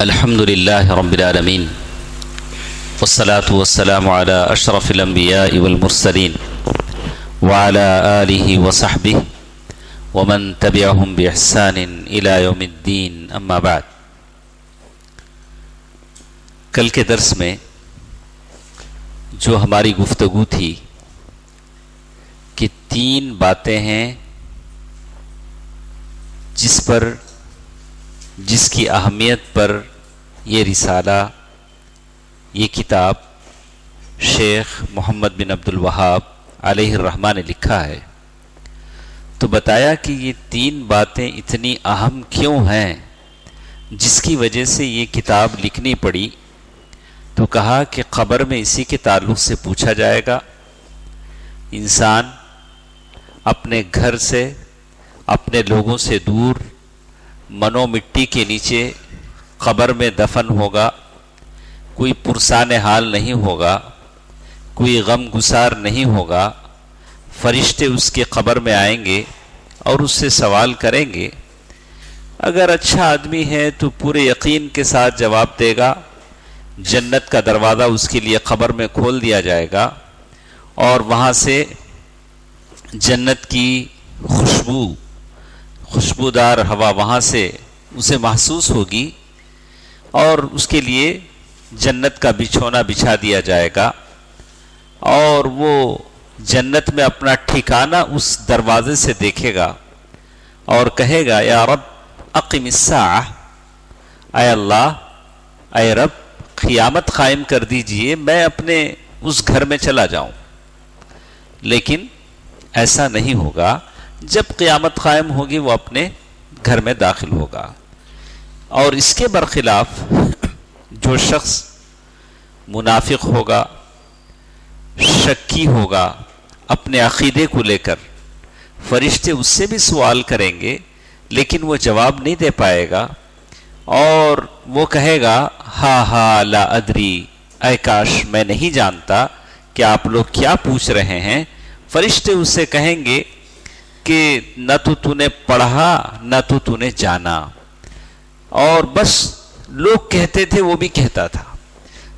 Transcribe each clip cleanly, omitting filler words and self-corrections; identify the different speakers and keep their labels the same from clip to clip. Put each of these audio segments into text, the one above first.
Speaker 1: الحمد لله رب العالمين والصلاة والسلام على أشرف الأنبياء والمرسلين وعلى آله وصحبه ومن تبعهم بإحسان إلى يوم الدين أما بعد. کل کے درس میں جو ہماری گفتگو تھی کہ 3 باتیں ہیں جس کی اہمیت پر یہ رسالہ، یہ کتاب شیخ محمد بن عبد الوہاب علیہ الرحمہ نے لکھا ہے، تو بتایا کہ یہ 3 باتیں اتنی اہم کیوں ہیں جس کی وجہ سے یہ کتاب لکھنی پڑی. تو کہا کہ قبر میں اسی کے تعلق سے پوچھا جائے گا. انسان اپنے گھر سے، اپنے لوگوں سے دور، منو مٹی کے نیچے قبر میں دفن ہوگا. کوئی پرسان حال نہیں ہوگا، کوئی غم گسار نہیں ہوگا. فرشتے اس کے قبر میں آئیں گے اور اس سے سوال کریں گے. اگر اچھا آدمی ہے تو پورے یقین کے ساتھ جواب دے گا. جنت کا دروازہ اس کے لیے قبر میں کھول دیا جائے گا اور وہاں سے جنت کی خوشبودار ہوا وہاں سے اسے محسوس ہوگی اور اس کے لیے جنت کا بچھونا بچھا دیا جائے گا اور وہ جنت میں اپنا ٹھکانہ اس دروازے سے دیکھے گا اور کہے گا یا رب اقم الساعہ، اے اللہ، اے رب قیامت قائم کر دیجئے، میں اپنے اس گھر میں چلا جاؤں. لیکن ایسا نہیں ہوگا. جب قیامت قائم ہوگی وہ اپنے گھر میں داخل ہوگا. اور اس کے برخلاف جو شخص منافق ہوگا، شکی ہوگا اپنے عقیدے کو لے کر، فرشتے اس سے بھی سوال کریں گے لیکن وہ جواب نہیں دے پائے گا اور وہ کہے گا ہا لا ادری، اے کاش میں نہیں جانتا کہ آپ لوگ کیا پوچھ رہے ہیں. فرشتے اس سے کہیں گے کہ نہ تو نے پڑھا نہ تو نے جانا، اور بس لوگ کہتے تھے وہ بھی کہتا تھا.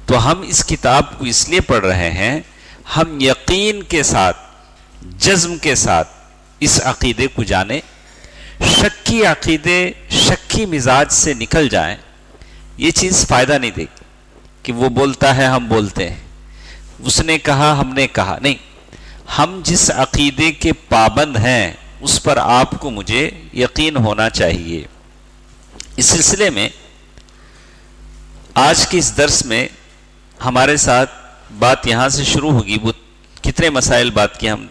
Speaker 1: تو ہم اس کتاب کو اس لیے پڑھ رہے ہیں ہم یقین کے ساتھ، جزم کے ساتھ اس عقیدے کو جانیں. شکی عقیدے، شکی مزاج سے نکل جائیں. یہ چیز فائدہ نہیں دے گی کہ وہ بولتا ہے ہم بولتے ہیں، اس نے کہا ہم نے کہا. نہیں، ہم جس عقیدے کے پابند ہیں اس پر آپ کو مجھے یقین ہونا چاہیے. اس سلسلے میں آج کے اس درس میں ہمارے ساتھ بات یہاں سے شروع ہوگی. وہ کتنے مسائل بات کی ہم،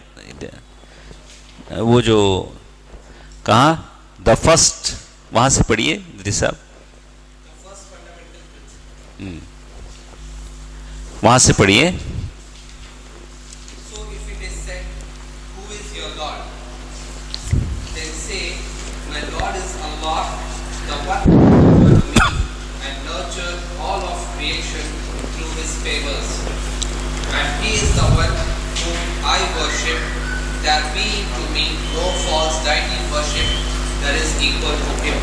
Speaker 1: وہ جو کہاں دا فرسٹ، وہاں سے پڑھیے ندی صاحب، وہاں سے پڑھیے.
Speaker 2: There be to me no false deity worship that is equal to him.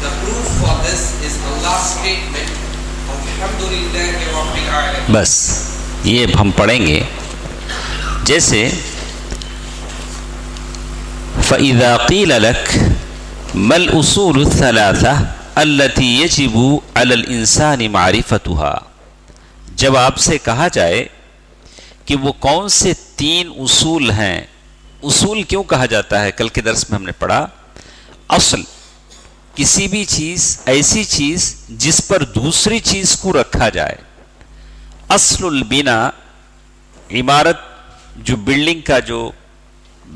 Speaker 2: The proof for this is Allah's statement, Alhamdulillahi Rabbil Alamin.
Speaker 1: بس یہ ہم پڑھیں گے. جیسے فَإِذَا قِيلَ لَكَ مَا الْأُصُولُ الثَّلَاثَةُ الَّتِي يَجِبُ عَلَى الْإِنسَانِ مَعْرِفَتُهَا، جب آپ سے کہا جائے کہ وہ کون سے 3 اصول ہیں. اصول کیوں کہا جاتا ہے؟ کل کے درس میں ہم نے پڑھا اصل کسی بھی چیز، ایسی چیز جس پر دوسری چیز کو رکھا جائے. اصل البنا، عمارت جو بلڈنگ کا جو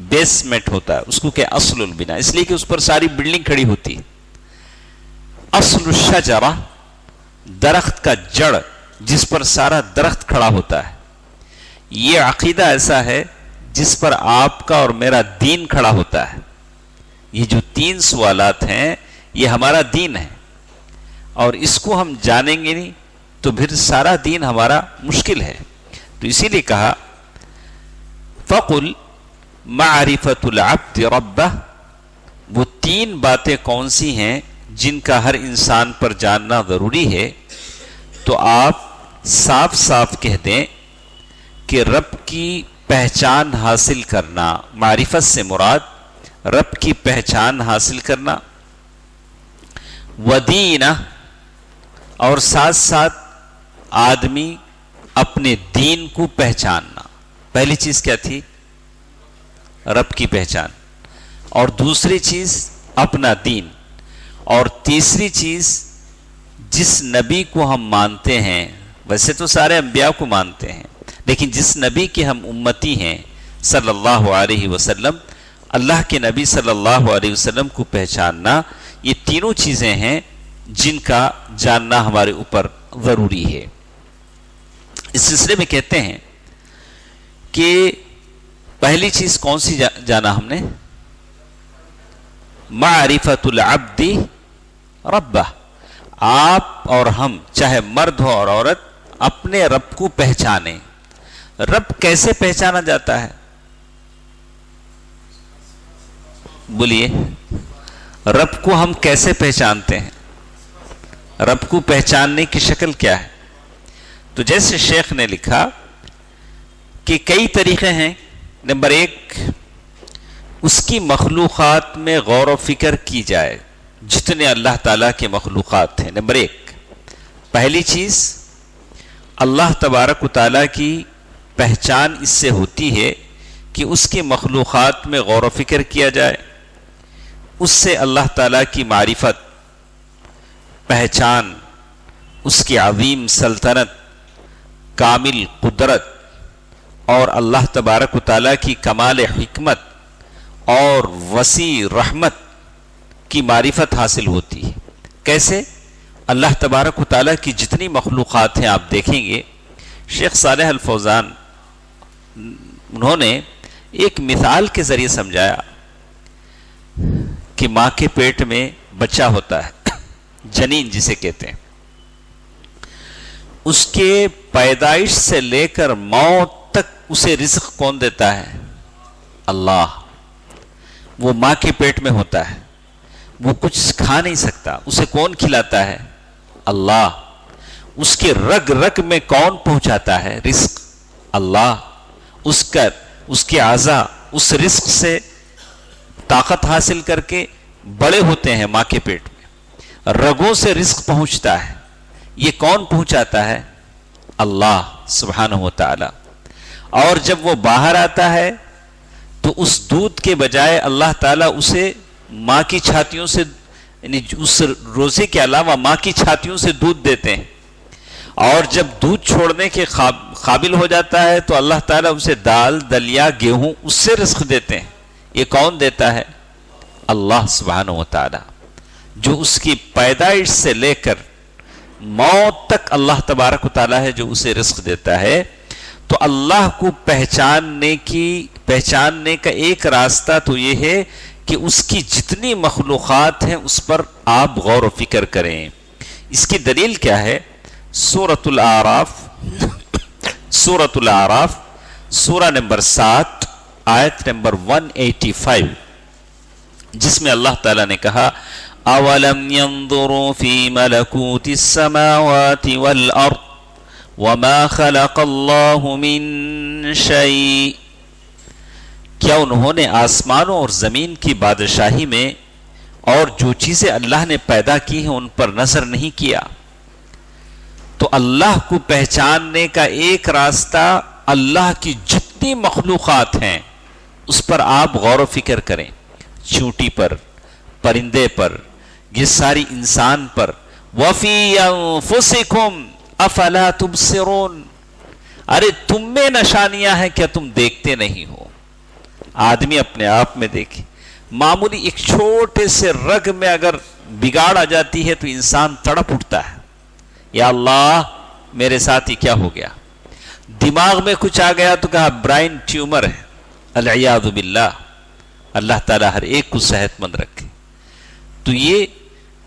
Speaker 1: بیسمنٹ ہوتا ہے اس کو کہ اصل البنا، اس لیے کہ اس پر ساری بلڈنگ کھڑی ہوتی ہے. اصل الشجرہ، درخت کا جڑ جس پر سارا درخت کھڑا ہوتا ہے. یہ عقیدہ ایسا ہے جس پر آپ کا اور میرا دین کھڑا ہوتا ہے. یہ جو 3 سوالات ہیں یہ ہمارا دین ہے، اور اس کو ہم جانیں گے نہیں تو پھر سارا دین ہمارا مشکل ہے. تو اسی لیے کہا فَقُلْ مَعْرِفَةُ الْعَبْدِ رَبَّهُ، وہ 3 باتیں کون سی ہیں جن کا ہر انسان پر جاننا ضروری ہے، تو آپ صاف صاف کہہ دیں کہ رب کی پہچان حاصل کرنا، معرفت سے مراد رب کی پہچان حاصل کرنا، ودینہ، اور ساتھ ساتھ آدمی اپنے دین کو پہچاننا۔ پہلی چیز کیا تھی؟ رب کی پہچان، اور دوسری چیز اپنا دین، اور تیسری چیز جس نبی کو ہم مانتے ہیں، ویسے تو سارے انبیاء کو مانتے ہیں، لیکن جس نبی کے ہم امتی ہیں صلی اللہ علیہ وسلم، اللہ کے نبی صلی اللہ علیہ وسلم کو پہچاننا، یہ تینوں چیزیں ہیں جن کا جاننا ہمارے اوپر ضروری ہے۔ اس سلسلے میں کہتے ہیں کہ پہلی چیز کون سی جانا ہم نے؟ معرفت العبد ربہ، آپ اور ہم چاہے مرد ہو اور عورت اپنے رب کو پہچانیں۔ رب کیسے پہچانا جاتا ہے؟ بولیے، رب کو ہم کیسے پہچانتے ہیں؟ رب کو پہچاننے کی شکل کیا ہے؟ تو جیسے شیخ نے لکھا کہ کئی طریقے ہیں۔ نمبر ایک، اس کی مخلوقات میں غور و فکر کی جائے، جتنے اللہ تعالیٰ کے مخلوقات ہیں۔ نمبر ایک، پہلی چیز اللہ تبارک و تعالیٰ کی پہچان اس سے ہوتی ہے کہ اس کی مخلوقات میں غور و فکر کیا جائے، اس سے اللہ تعالیٰ کی معرفت، پہچان، اس کی عظیم سلطنت، کامل قدرت اور اللہ تبارک و تعالیٰ کی کمال حکمت اور وسیع رحمت کی معرفت حاصل ہوتی ہے۔ کیسے؟ اللہ تبارک و تعالیٰ کی جتنی مخلوقات ہیں آپ دیکھیں گے، شیخ صالح الفوزان انہوں نے ایک مثال کے ذریعے سمجھایا کہ ماں کے پیٹ میں بچہ ہوتا ہے، جنین جسے کہتے ہیں، اس کے پیدائش سے لے کر موت تک اسے رزق کون دیتا ہے؟ اللہ۔ وہ ماں کے پیٹ میں ہوتا ہے، وہ کچھ کھا نہیں سکتا، اسے کون کھلاتا ہے؟ اللہ۔ اس کے رگ رگ میں کون پہنچاتا ہے رزق؟ اللہ۔ اس کے اعضاء اس رزق سے طاقت حاصل کر کے بڑے ہوتے ہیں ماں کے پیٹ میں، رگوں سے رزق پہنچتا ہے، یہ کون پہنچاتا ہے؟ اللہ سبحانہ و تعالی۔ اور جب وہ باہر آتا ہے تو اس دودھ کے بجائے اللہ تعالیٰ اسے ماں کی چھاتیوں سے، یعنی اس روزے کے علاوہ ماں کی چھاتیوں سے دودھ دیتے ہیں، اور جب دودھ چھوڑنے کے قابل ہو جاتا ہے تو اللہ تعالیٰ اسے دال، دلیا، گیہوں اس سے رزق دیتے ہیں۔ یہ کون دیتا ہے؟ اللہ سبحانہ و تعالی، جو اس کی پیدائش سے لے کر موت تک اللہ تبارک و تعالی ہے جو اسے رزق دیتا ہے۔ تو اللہ کو پہچاننے کا ایک راستہ تو یہ ہے کہ اس کی جتنی مخلوقات ہیں اس پر آپ غور و فکر کریں۔ اس کی دلیل کیا ہے؟ سورۃ الاعراف سورہ نمبر 7 آیت نمبر 185، جس میں اللہ تعالیٰ نے کہا اولم ينظروا في ملكوت السماوات والارض وما خلق الله من شيء، کیا انہوں نے آسمانوں اور زمین کی بادشاہی میں اور جو چیزیں اللہ نے پیدا کی ہیں ان پر نظر نہیں کیا؟ تو اللہ کو پہچاننے کا ایک راستہ اللہ کی جتنی مخلوقات ہیں اس پر آپ غور و فکر کریں، چونٹی پر، پرندے پر، یہ ساری انسان پر۔ وَفِي أَنفُسِكُمْ أَفَلَا تُبْصِرُونَ، ارے تم میں نشانیاں ہیں، کیا تم دیکھتے نہیں ہو؟ آدمی اپنے آپ میں دیکھے، معمولی ایک چھوٹے سے رگ میں اگر بگاڑ آ جاتی ہے تو انسان تڑپ اٹھتا ہے، یا اللہ میرے ساتھ ہی کیا ہو گیا؟ دماغ میں کچھ آ گیا تو کہا برائن ٹیومر ہے، العیاذ باللہ۔ اللہ تعالیٰ ہر ایک کو صحت مند رکھے۔ تو یہ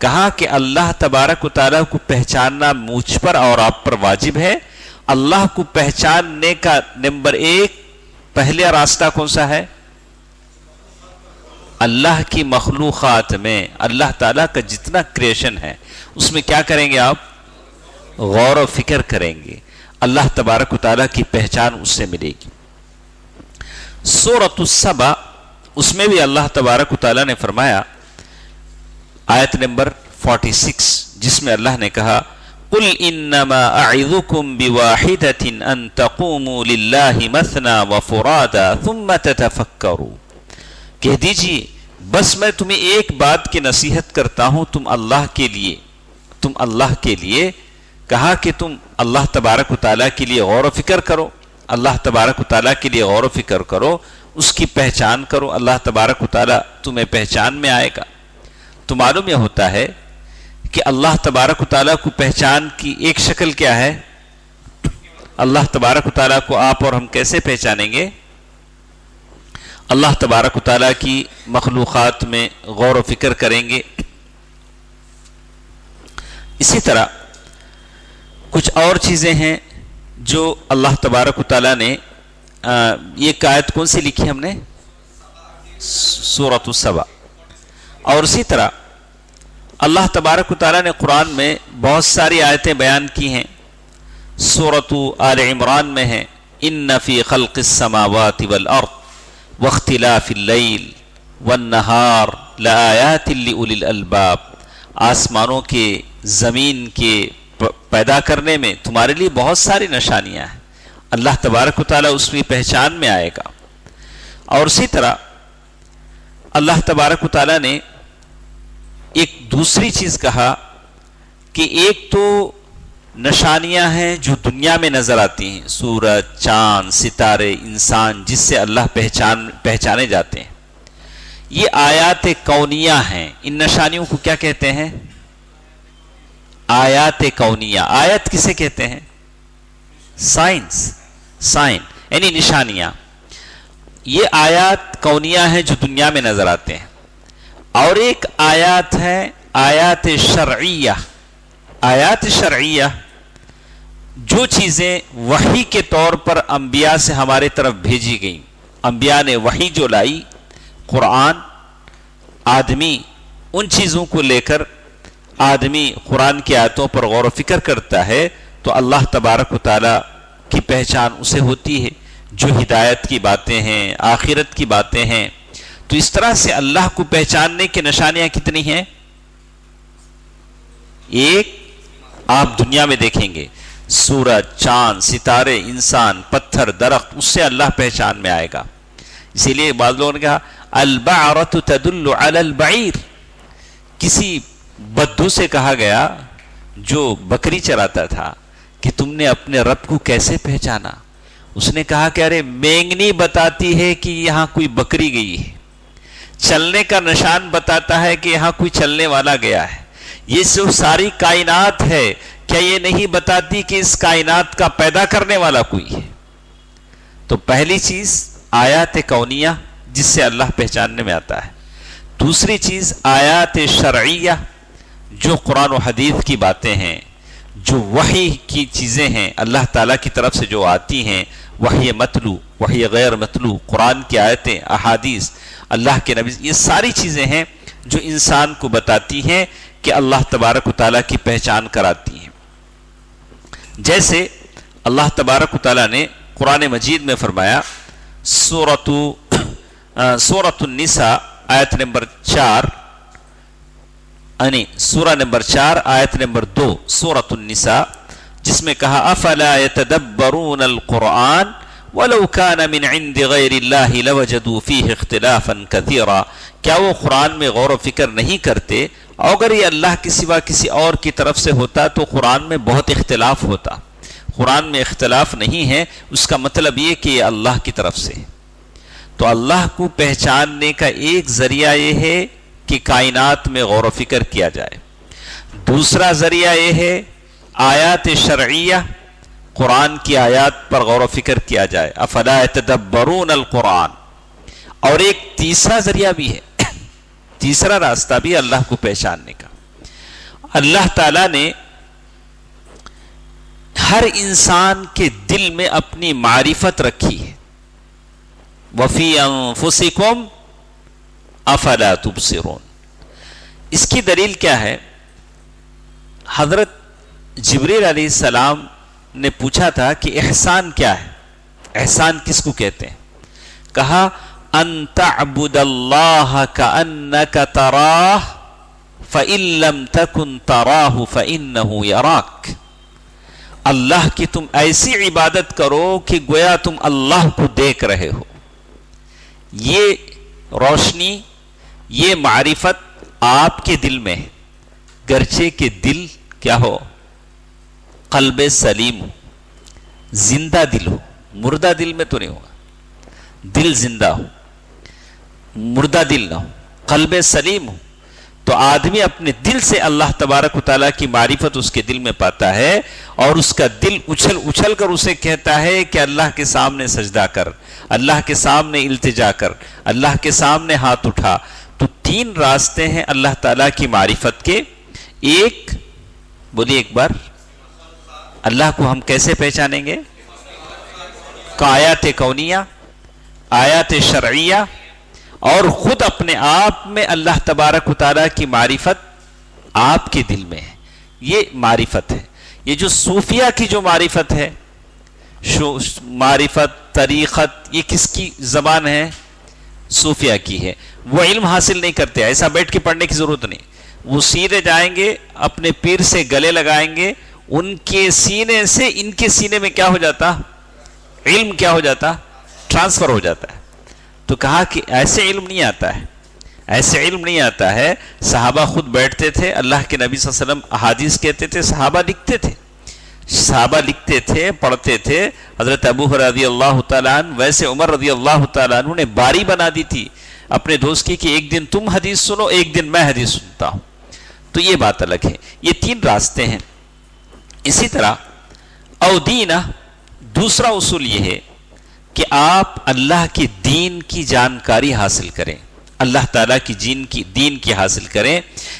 Speaker 1: کہا کہ اللہ تبارک و تعالیٰ کو پہچاننا مجھ پر اور آپ پر واجب ہے۔ اللہ کو پہچاننے کا نمبر ایک پہلا راستہ کون سا ہے؟ اللہ کی مخلوقات میں اللہ تعالیٰ کا جتنا کریشن ہے اس میں کیا کریں گے آپ؟ غور و فکر کریں گے، اللہ تبارک و تعالیٰ کی پہچان اس سے ملے گی۔ سورۃ السبا، اس میں بھی اللہ تبارک و تعالیٰ نے فرمایا آیت نمبر 46، جس میں اللہ نے کہا قُلْ إِنَّمَا أَعِظُكُمْ بِوَاحِدَةٍ أَن تَقُومُوا لِلَّهِ مَثْنَىٰ وَفُرَادَىٰ ثُمَّ تَتَفَكَّرُوا، کہہ دیجیے بس میں تمہیں ایک بات کی نصیحت کرتا ہوں، تم اللہ کے لیے کہا کہ تم اللہ تبارک و تعالیٰ کے لیے غور و فکر کرو، اللہ تبارک و تعالیٰ کے لیے غور و فکر کرو، اس کی پہچان کرو، اللہ تبارک و تعالیٰ تمہیں پہچان میں آئے گا۔ تو معلوم یہ ہوتا ہے کہ اللہ تبارک و تعالیٰ کو پہچان کی ایک شکل کیا ہے؟ اللہ تبارک و تعالیٰ کو آپ اور ہم کیسے پہچانیں گے؟ اللہ تبارک و تعالیٰ کی مخلوقات میں غور و فکر کریں گے۔ اسی طرح کچھ اور چیزیں ہیں جو اللہ تبارک و تعالیٰ نے یہ آیت کون سی لکھی ہم نے؟ سورۃ السبا۔ اور اسی طرح اللہ تبارک و تعالیٰ نے قرآن میں بہت ساری آیتیں بیان کی ہیں۔ سورۃ آل عمران میں ہے ان فی خلق السماوات والارض واختلاف اللیل والنہار لآیات لأولی الالباب، آسمانوں کے زمین کے پیدا کرنے میں تمہارے لیے بہت ساری نشانیاں ہیں، اللہ تبارک و تعالیٰ اس کی پہچان میں آئے گا۔ اور اسی طرح اللہ تبارک و تعالیٰ نے ایک دوسری چیز کہا کہ ایک تو نشانیاں ہیں جو دنیا میں نظر آتی ہیں، سورج، چاند، ستارے، انسان، جس سے اللہ پہچانے جاتے ہیں، یہ آیات کونیہ ہیں۔ ان نشانیوں کو کیا کہتے ہیں؟ آیات کونیہ۔ آیت کسے کہتے ہیں؟ سائن یعنی نشانیاں۔ یہ آیات کونیہ ہیں جو دنیا میں نظر آتے ہیں، اور ایک آیات ہے آیات شرعیہ۔ آیات شرعیہ جو چیزیں وحی کے طور پر انبیاء سے ہمارے طرف بھیجی گئیں، انبیاء نے وحی جو لائی، قرآن، آدمی ان چیزوں کو لے کر آدمی قرآن کی آیتوں پر غور و فکر کرتا ہے تو اللہ تبارک و تعالیٰ کی پہچان اسے ہوتی ہے، جو ہدایت کی باتیں ہیں، آخرت کی باتیں ہیں۔ تو اس طرح سے اللہ کو پہچاننے کی نشانیاں کتنی ہیں؟ ایک آپ دنیا میں دیکھیں گے، سورج، چاند، ستارے، انسان، پتھر، درخت، اس سے اللہ پہچان میں آئے گا۔ اسی لیے بعض لوگوں نے کہا البعرۃ تدل علی البعیر، کسی بدو سے کہا گیا جو بکری چراتا تھا کہ تم نے اپنے رب کو کیسے پہچانا؟ اس نے کہا کہ ارے مینگنی بتاتی ہے کہ یہاں کوئی بکری گئی ہے، چلنے کا نشان بتاتا ہے کہ یہاں کوئی چلنے والا گیا ہے، یہ جو ساری کائنات ہے کیا یہ نہیں بتاتی کہ اس کائنات کا پیدا کرنے والا کوئی ہے؟ تو پہلی چیز آیات کونیہ جس سے اللہ پہچاننے میں آتا ہے۔ دوسری چیز آیات شرعیہ جو قرآن و حدیث کی باتیں ہیں، جو وحی کی چیزیں ہیں، اللہ تعالیٰ کی طرف سے جو آتی ہیں، وحی متلو، وحی غیر متلو، قرآن کی آیتیں، احادیث، اللہ کے نبی، یہ ساری چیزیں ہیں جو انسان کو بتاتی ہیں کہ اللہ تبارک و تعالیٰ کی پہچان کراتی ہیں۔ جیسے اللہ تبارک و تعالیٰ نے قرآن مجید میں فرمایا سورۃ النساء آیت نمبر 4، یعنی سورہ نمبر 4 آیت نمبر 2 سورۃ النساء، جس میں کہا افلا يتدبرون القرآن ولو كان من عند غیر اللہ لوجدوا فیہ اختلافا کثیرا، کیا وہ قرآن میں غور و فکر نہیں کرتے؟ اگر یہ اللہ کے سوا کسی اور کی طرف سے ہوتا تو قرآن میں بہت اختلاف ہوتا۔ قرآن میں اختلاف نہیں ہے، اس کا مطلب یہ کہ یہ اللہ کی طرف سے۔ تو اللہ کو پہچاننے کا ایک ذریعہ یہ ہے کہ کائنات میں غور و فکر کیا جائے۔ دوسرا ذریعہ یہ ہے آیات شرعیہ، قرآن کی آیات پر غور و فکر کیا جائے، افلا يتدبرون القرآن۔ اور ایک تیسرا ذریعہ بھی ہے، تیسرا راستہ بھی اللہ کو پہچاننے کا۔ اللہ تعالیٰ نے ہر انسان کے دل میں اپنی معرفت رکھی ہے۔ وَفِي أَنفُسِكُمْ افلا تبصرون. اس کی دلیل کیا ہے؟ حضرت جبریل علیہ السلام نے پوچھا تھا کہ احسان کیا ہے، احسان کس کو کہتے ہیں؟ کہا ان تعبد اللہ کأنک تراہ فإن لم تکن تراہ فإنہ یراک. اللہ کی تم ایسی عبادت کرو کہ گویا تم اللہ کو دیکھ رہے ہو. یہ روشنی، یہ معرفت آپ کے دل میں ہے، گرچہ کہ دل کیا ہو؟ قلب سلیم ہو، زندہ دل ہو. مردہ دل میں تو نہیں ہوگا، دل زندہ ہو، مردہ دل نہ ہو، قلب سلیم ہو. تو آدمی اپنے دل سے اللہ تبارک و تعالیٰ کی معرفت اس کے دل میں پاتا ہے، اور اس کا دل اچھل اچھل کر اسے کہتا ہے کہ اللہ کے سامنے سجدہ کر، اللہ کے سامنے التجا کر، اللہ کے سامنے ہاتھ اٹھا. تو تین راستے ہیں اللہ تعالیٰ کی معرفت کے. ایک بولیے ایک بار، اللہ کو ہم کیسے پہچانیں گے؟ آیات کونیہ، آیات شرعیہ، اور خود اپنے آپ میں اللہ تبارک و تعالیٰ کی معرفت آپ کے دل میں ہے. یہ معرفت ہے. یہ جو صوفیہ کی جو معرفت ہے، معرفت طریقت، یہ کس کی زبان ہے؟ صوفیہ کی ہے. وہ علم حاصل نہیں کرتے، ایسا بیٹھ کے پڑھنے کی ضرورت نہیں. وہ سیدھے جائیں گے، اپنے پیر سے گلے لگائیں گے، ان کے سینے سے ان کے سینے میں کیا ہو جاتا؟ علم کیا ہو جاتا؟ ٹرانسفر ہو جاتا ہے. تو کہا کہ ایسے علم نہیں آتا ہے، ایسے علم نہیں آتا ہے. صحابہ خود بیٹھتے تھے، اللہ کے نبی صلی اللہ علیہ وسلم احادیث کہتے تھے، صحابہ لکھتے تھے، صحابہ لکھتے تھے، پڑھتے تھے. حضرت ابو ہریرہ رضی اللہ تعالیٰ عنہ، ویسے عمر رضی اللہ تعالیٰ عنہ نے باری بنا دی تھی اپنے دوست کی کہ ایک دن تم حدیث سنو، ایک دن میں حدیث سنتا ہوں. تو یہ بات الگ ہے. یہ تین راستے ہیں. اسی طرح او دینہ، دوسرا اصول یہ ہے کہ آپ اللہ کے دین کی جانکاری حاصل کریں، اللہ تعالیٰ کی دین کی حاصل کریں،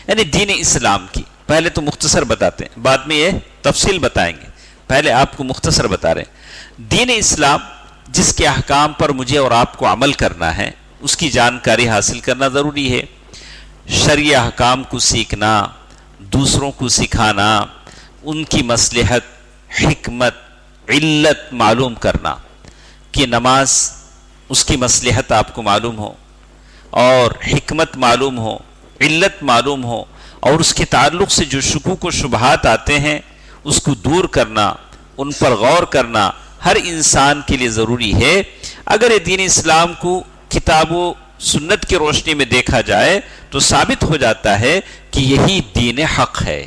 Speaker 1: یعنی دین اسلام کی. پہلے تو مختصر بتاتے ہیں، بعد میں یہ تفصیل بتائیں گے. پہلے آپ کو مختصر بتا رہے ہیں. دین اسلام جس کے احکام پر مجھے اور آپ کو عمل کرنا ہے، اس کی جانکاری حاصل کرنا ضروری ہے. شرعی احکام کو سیکھنا، دوسروں کو سکھانا، ان کی مصلحت، حکمت، علت معلوم کرنا کہ نماز اس کی مصلحت آپ کو معلوم ہو، اور حکمت معلوم ہو، علت معلوم ہو، اور اس کے تعلق سے جو شکوک و شبہات آتے ہیں اس کو دور کرنا، ان پر غور کرنا ہر انسان کے لیے ضروری ہے. اگر یہ دین اسلام کو کتاب و سنت کی روشنی میں دیکھا جائے تو ثابت ہو جاتا ہے کہ یہی دین حق ہے.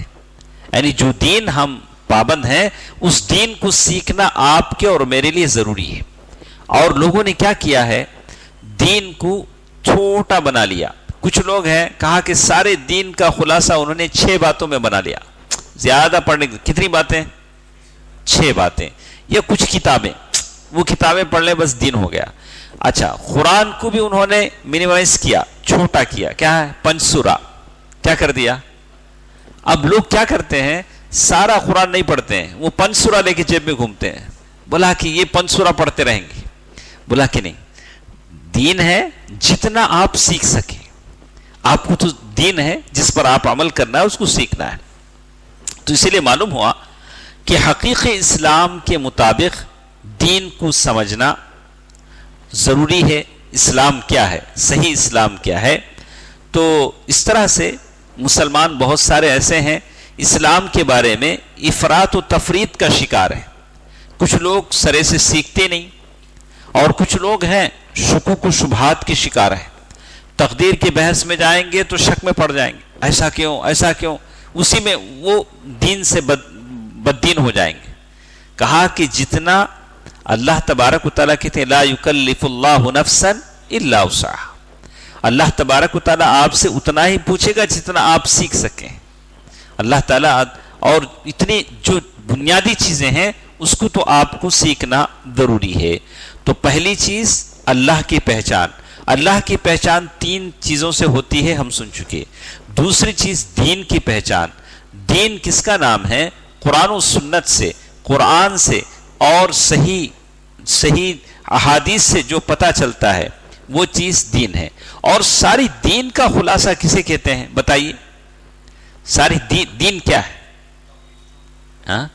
Speaker 1: یعنی جو دین ہم پابند ہیں، اس دین کو سیکھنا آپ کے اور میرے لیے ضروری ہے. اور لوگوں نے کیا کیا ہے؟ دین کو چھوٹا بنا لیا. کچھ لوگ ہیں کہا کہ سارے دین کا خلاصہ انہوں نے 6 باتوں میں بنا لیا. زیادہ پڑھنے، کتنی باتیں؟ 6 باتیں یا کچھ کتابیں. وہ کتابیں پڑھ لیں بس دین ہو گیا. اچھا، قرآن کو بھی انہوں نے منیمائز کیا، چھوٹا کیا. کیا ہے؟ 5 سورہ کیا کر دیا. اب لوگ کیا کرتے ہیں؟ سارا قرآن نہیں پڑھتے ہیں، وہ 5 سورہ لے کے جیب میں گھومتے ہیں. بولا کہ یہ 5 سورہ پڑھتے رہیں گے. بولا کہ نہیں، دین ہے جتنا آپ سیکھ سکیں. آپ کو تو دین ہے جس پر آپ عمل کرنا ہے، اس کو سیکھنا ہے. تو اسی لیے معلوم ہوا کہ حقیقی اسلام کے مطابق دین کو سمجھنا ضروری ہے. اسلام کیا ہے، صحیح اسلام کیا ہے. تو اس طرح سے مسلمان بہت سارے ایسے ہیں اسلام کے بارے میں افراط و تفریط کا شکار ہیں. کچھ لوگ سرے سے سیکھتے نہیں، اور کچھ لوگ ہیں شکوک و شبہات کے شکار ہیں. تقدیر کے بحث میں جائیں گے تو شک میں پڑ جائیں گے، ایسا کیوں، ایسا کیوں، اسی میں وہ دین سے بددین ہو جائیں گے. کہا کہ جتنا اللہ تبارک و تعالیٰ کہتے ہیں لا یکلف اللہ نفسا الا وسعها، اللہ تبارک و تعالیٰ آپ سے اتنا ہی پوچھے گا جتنا آپ سیکھ سکیں. اللہ تعالیٰ اور اتنی جو بنیادی چیزیں ہیں اس کو تو آپ کو سیکھنا ضروری ہے. تو پہلی چیز اللہ کی پہچان. اللہ کی پہچان 3 چیزوں سے ہوتی ہے، ہم سن چکے. دوسری چیز دین کی پہچان. دین کس کا نام ہے؟ قرآن و سنت سے، قرآن سے اور صحیح احادیث سے جو پتہ چلتا ہے وہ چیز دین ہے. اور ساری دین کا خلاصہ کسے کہتے ہیں بتائیے؟ ساری دین کیا ہے؟ ہاں؟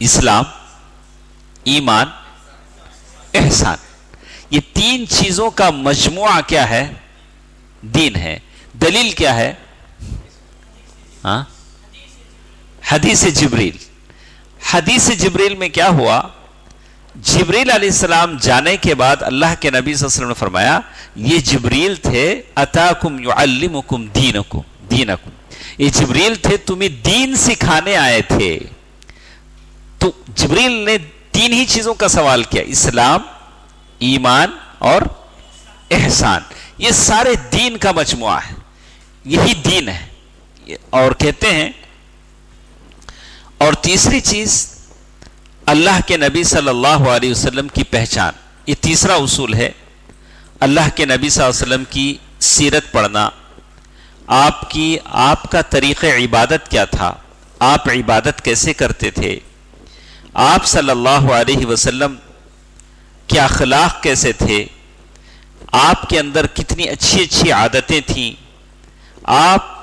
Speaker 1: اسلام، ایمان، احسان. یہ تین چیزوں کا مجموعہ کیا ہے؟ دین ہے. دلیل کیا ہے؟ ہاں؟ حدیث جبریل. حدیث جبریل میں کیا ہوا؟ جبریل علیہ السلام جانے کے بعد اللہ کے نبی صلی اللہ علیہ وسلم نے فرمایا یہ جبریل تھے، اتاکم یعلمکم دینکم. یہ جبریل تھے، تمہیں دین سکھانے آئے تھے. تو جبریل نے تین ہی چیزوں کا سوال کیا، اسلام، ایمان اور احسان. یہ سارے دین کا مجموعہ ہے، یہی دین ہے. اور کہتے ہیں، اور تیسری چیز اللہ کے نبی صلی اللہ علیہ وسلم کی پہچان. یہ تیسرا اصول ہے. اللہ کے نبی صلی اللہ علیہ وسلم کی سیرت پڑھنا، آپ کا طریقہ عبادت کیا تھا، آپ عبادت کیسے کرتے تھے، آپ صلی اللہ علیہ وسلم کے اخلاق کیسے تھے، آپ کے اندر کتنی اچھی اچھی عادتیں تھیں، آپ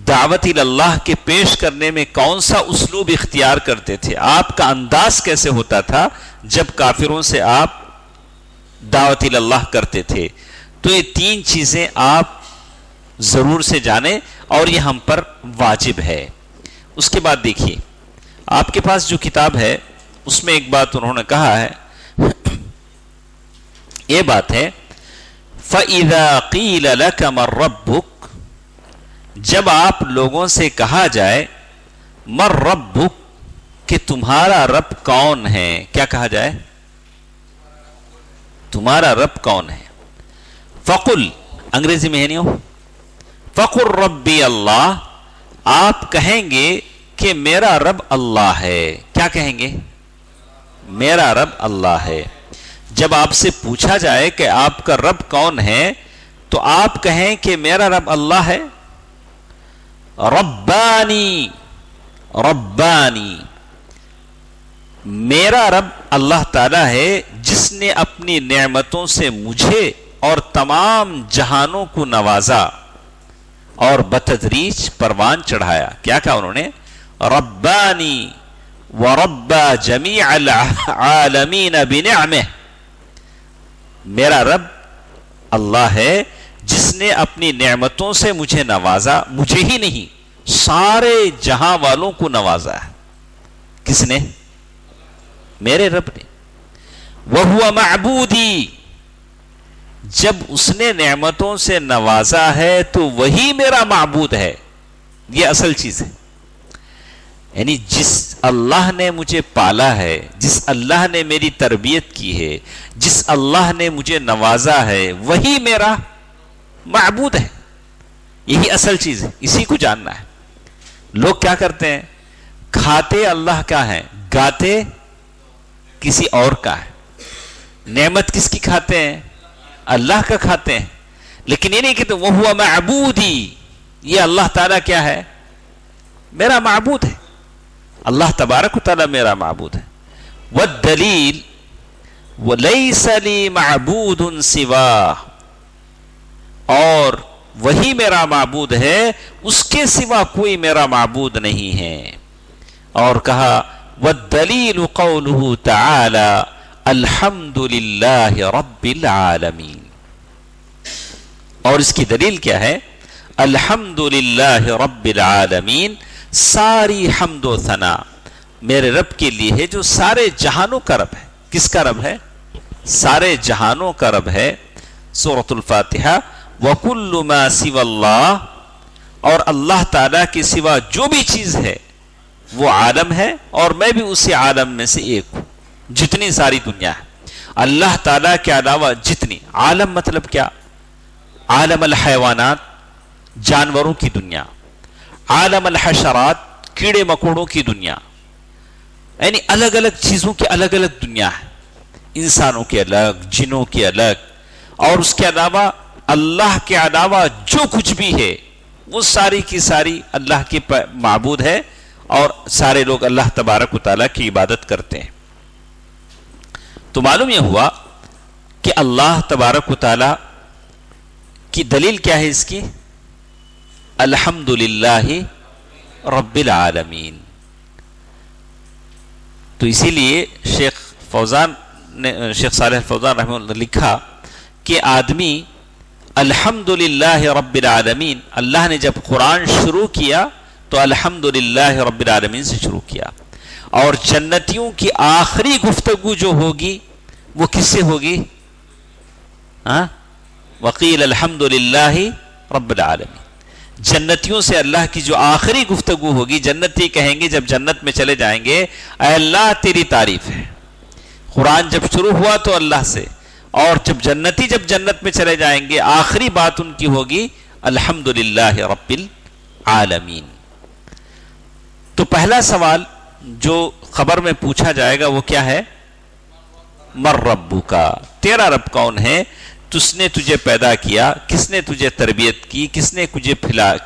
Speaker 1: دعوت اللہ کے پیش کرنے میں کون سا اسلوب اختیار کرتے تھے، آپ کا انداز کیسے ہوتا تھا جب کافروں سے آپ دعوت اللہ کرتے تھے. تو یہ تین چیزیں آپ ضرور سے جانیں اور یہ ہم پر واجب ہے. اس کے بعد دیکھیے آپ کے پاس جو کتاب ہے اس میں ایک بات انہوں نے کہا ہے، یہ بات ہے فَإِذَا قِيلَ لَكَ مَن رَبُّكَ، جب آپ لوگوں سے کہا جائے مَن رَبُّكَ کہ تمہارا رب کون ہے، کیا کہا جائے؟ تمہارا رب کون ہے. فَقُلْ، انگریزی میں ہے نہیں ہو، فَقُلْ رَبِّي اللہ، آپ کہیں گے کہ میرا رب اللہ ہے. کیا کہیں گے؟ میرا رب اللہ ہے. جب آپ سے پوچھا جائے کہ آپ کا رب کون ہے تو آپ کہیں کہ میرا رب اللہ ہے. ربانی، ربانی، میرا رب اللہ تعالی ہے جس نے اپنی نعمتوں سے مجھے اور تمام جہانوں کو نوازا اور بتدریج پروان چڑھایا. کیا کہا انہوں نے؟ ربانی ورب جمیع العالمین بنعمہ، میرا رب اللہ ہے جس نے اپنی نعمتوں سے مجھے نوازا، مجھے ہی نہیں سارے جہاں والوں کو نوازا ہے. کس نے؟ میرے رب نے. وَهُوَ مَعْبُودِي، جب اس نے نعمتوں سے نوازا ہے تو وہی میرا معبود ہے. یہ اصل چیز ہے. یعنی جس اللہ نے مجھے پالا ہے، جس اللہ نے میری تربیت کی ہے، جس اللہ نے مجھے نوازا ہے، وہی میرا معبود ہے. یہی اصل چیز ہے، اسی کو جاننا ہے. لوگ کیا کرتے ہیں؟ کھاتے اللہ کا ہے، گاتے کسی اور کا ہے. نعمت کس کی کھاتے ہیں؟ اللہ کا کھاتے ہیں. لیکن یہ نہیں کہتے وہ معبودی، یہ اللہ تعالیٰ کیا ہے؟ میرا معبود ہے. اللہ تبارک و تعالیٰ میرا معبود ہے. والدلیل ولیس لی معبود سوا، اور وہی میرا معبود ہے، اس کے سوا کوئی میرا معبود نہیں ہے. اور کہا والدلیل قولہ تعالی الحمد للہ رب العالمین. اور اس کی دلیل کیا ہے؟ الحمد للہ رب العالمین، ساری حمد و ثنا میرے رب کے لیے ہے جو سارے جہانوں کا رب ہے. کس کا رب ہے؟ سارے جہانوں کا رب ہے. سورۃ الفاتحہ. وَكُلُّ مَا سِوَى اللَّهِ، اور اللہ تعالیٰ کے سوا جو بھی چیز ہے وہ عالم ہے اور میں بھی اسی عالم میں سے ایک ہوں. جتنی ساری دنیا ہے اللہ تعالیٰ کے علاوہ جتنی، عالم مطلب کیا؟ عالم الحیوانات، جانوروں کی دنیا، عالم الحشرات، کیڑے مکوڑوں کی دنیا، یعنی الگ الگ چیزوں کی الگ الگ دنیا ہے. انسانوں کے الگ، جنوں کے الگ، اور اس کے علاوہ اللہ کے علاوہ جو کچھ بھی ہے وہ ساری کی ساری اللہ کے معبود ہے اور سارے لوگ اللہ تبارک و تعالیٰ کی عبادت کرتے ہیں. تو معلوم یہ ہوا کہ اللہ تبارک و تعالی کی دلیل کیا ہے اس کی؟ الحمدللہ رب العالمین. تو اسی لیے شیخ صالح الفوزان رحمہ اللہ نے لکھا کہ آدمی الحمدللہ رب العالمین، اللہ نے جب قرآن شروع کیا تو الحمدللہ رب العالمین سے شروع کیا، اور جنتیوں کی آخری گفتگو جو ہوگی وہ کس سے ہوگی؟ وقیل الحمدللہ رب العالمین. جنتیوں سے اللہ کی جو آخری گفتگو ہوگی، جنتی کہیں گے جب جنت میں چلے جائیں گے، اے اللہ تیری تعریف ہے. قرآن جب شروع ہوا تو اللہ سے، اور جب جنت میں چلے جائیں گے آخری بات ان کی ہوگی الحمدللہ رب العالمین. تو پہلا سوال جو خبر میں پوچھا جائے گا وہ کیا ہے؟ مر ربک، تیرا رب کون ہے؟ کس نے تجھے پیدا کیا، کس نے تجھے تربیت کی، کس نے تجھے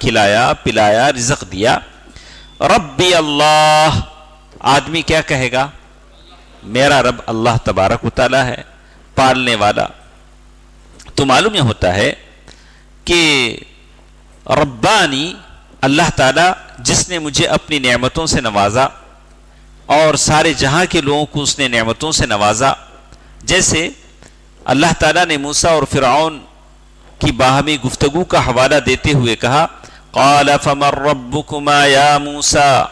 Speaker 1: کھلایا پلایا رزق دیا؟ ربی اللہ، آدمی کیا کہے گا؟ میرا رب اللہ تبارک و تعالی ہے، پالنے والا. تو معلوم یہ ہوتا ہے کہ ربانی اللہ تعالی جس نے مجھے اپنی نعمتوں سے نوازا اور سارے جہاں کے لوگوں کو اس نے نعمتوں سے نوازا. جیسے اللہ تعالیٰ نے موسیٰ اور فرعون کی باہمی گفتگو کا حوالہ دیتے ہوئے کہا قال فمن ربکما یا موسیٰ،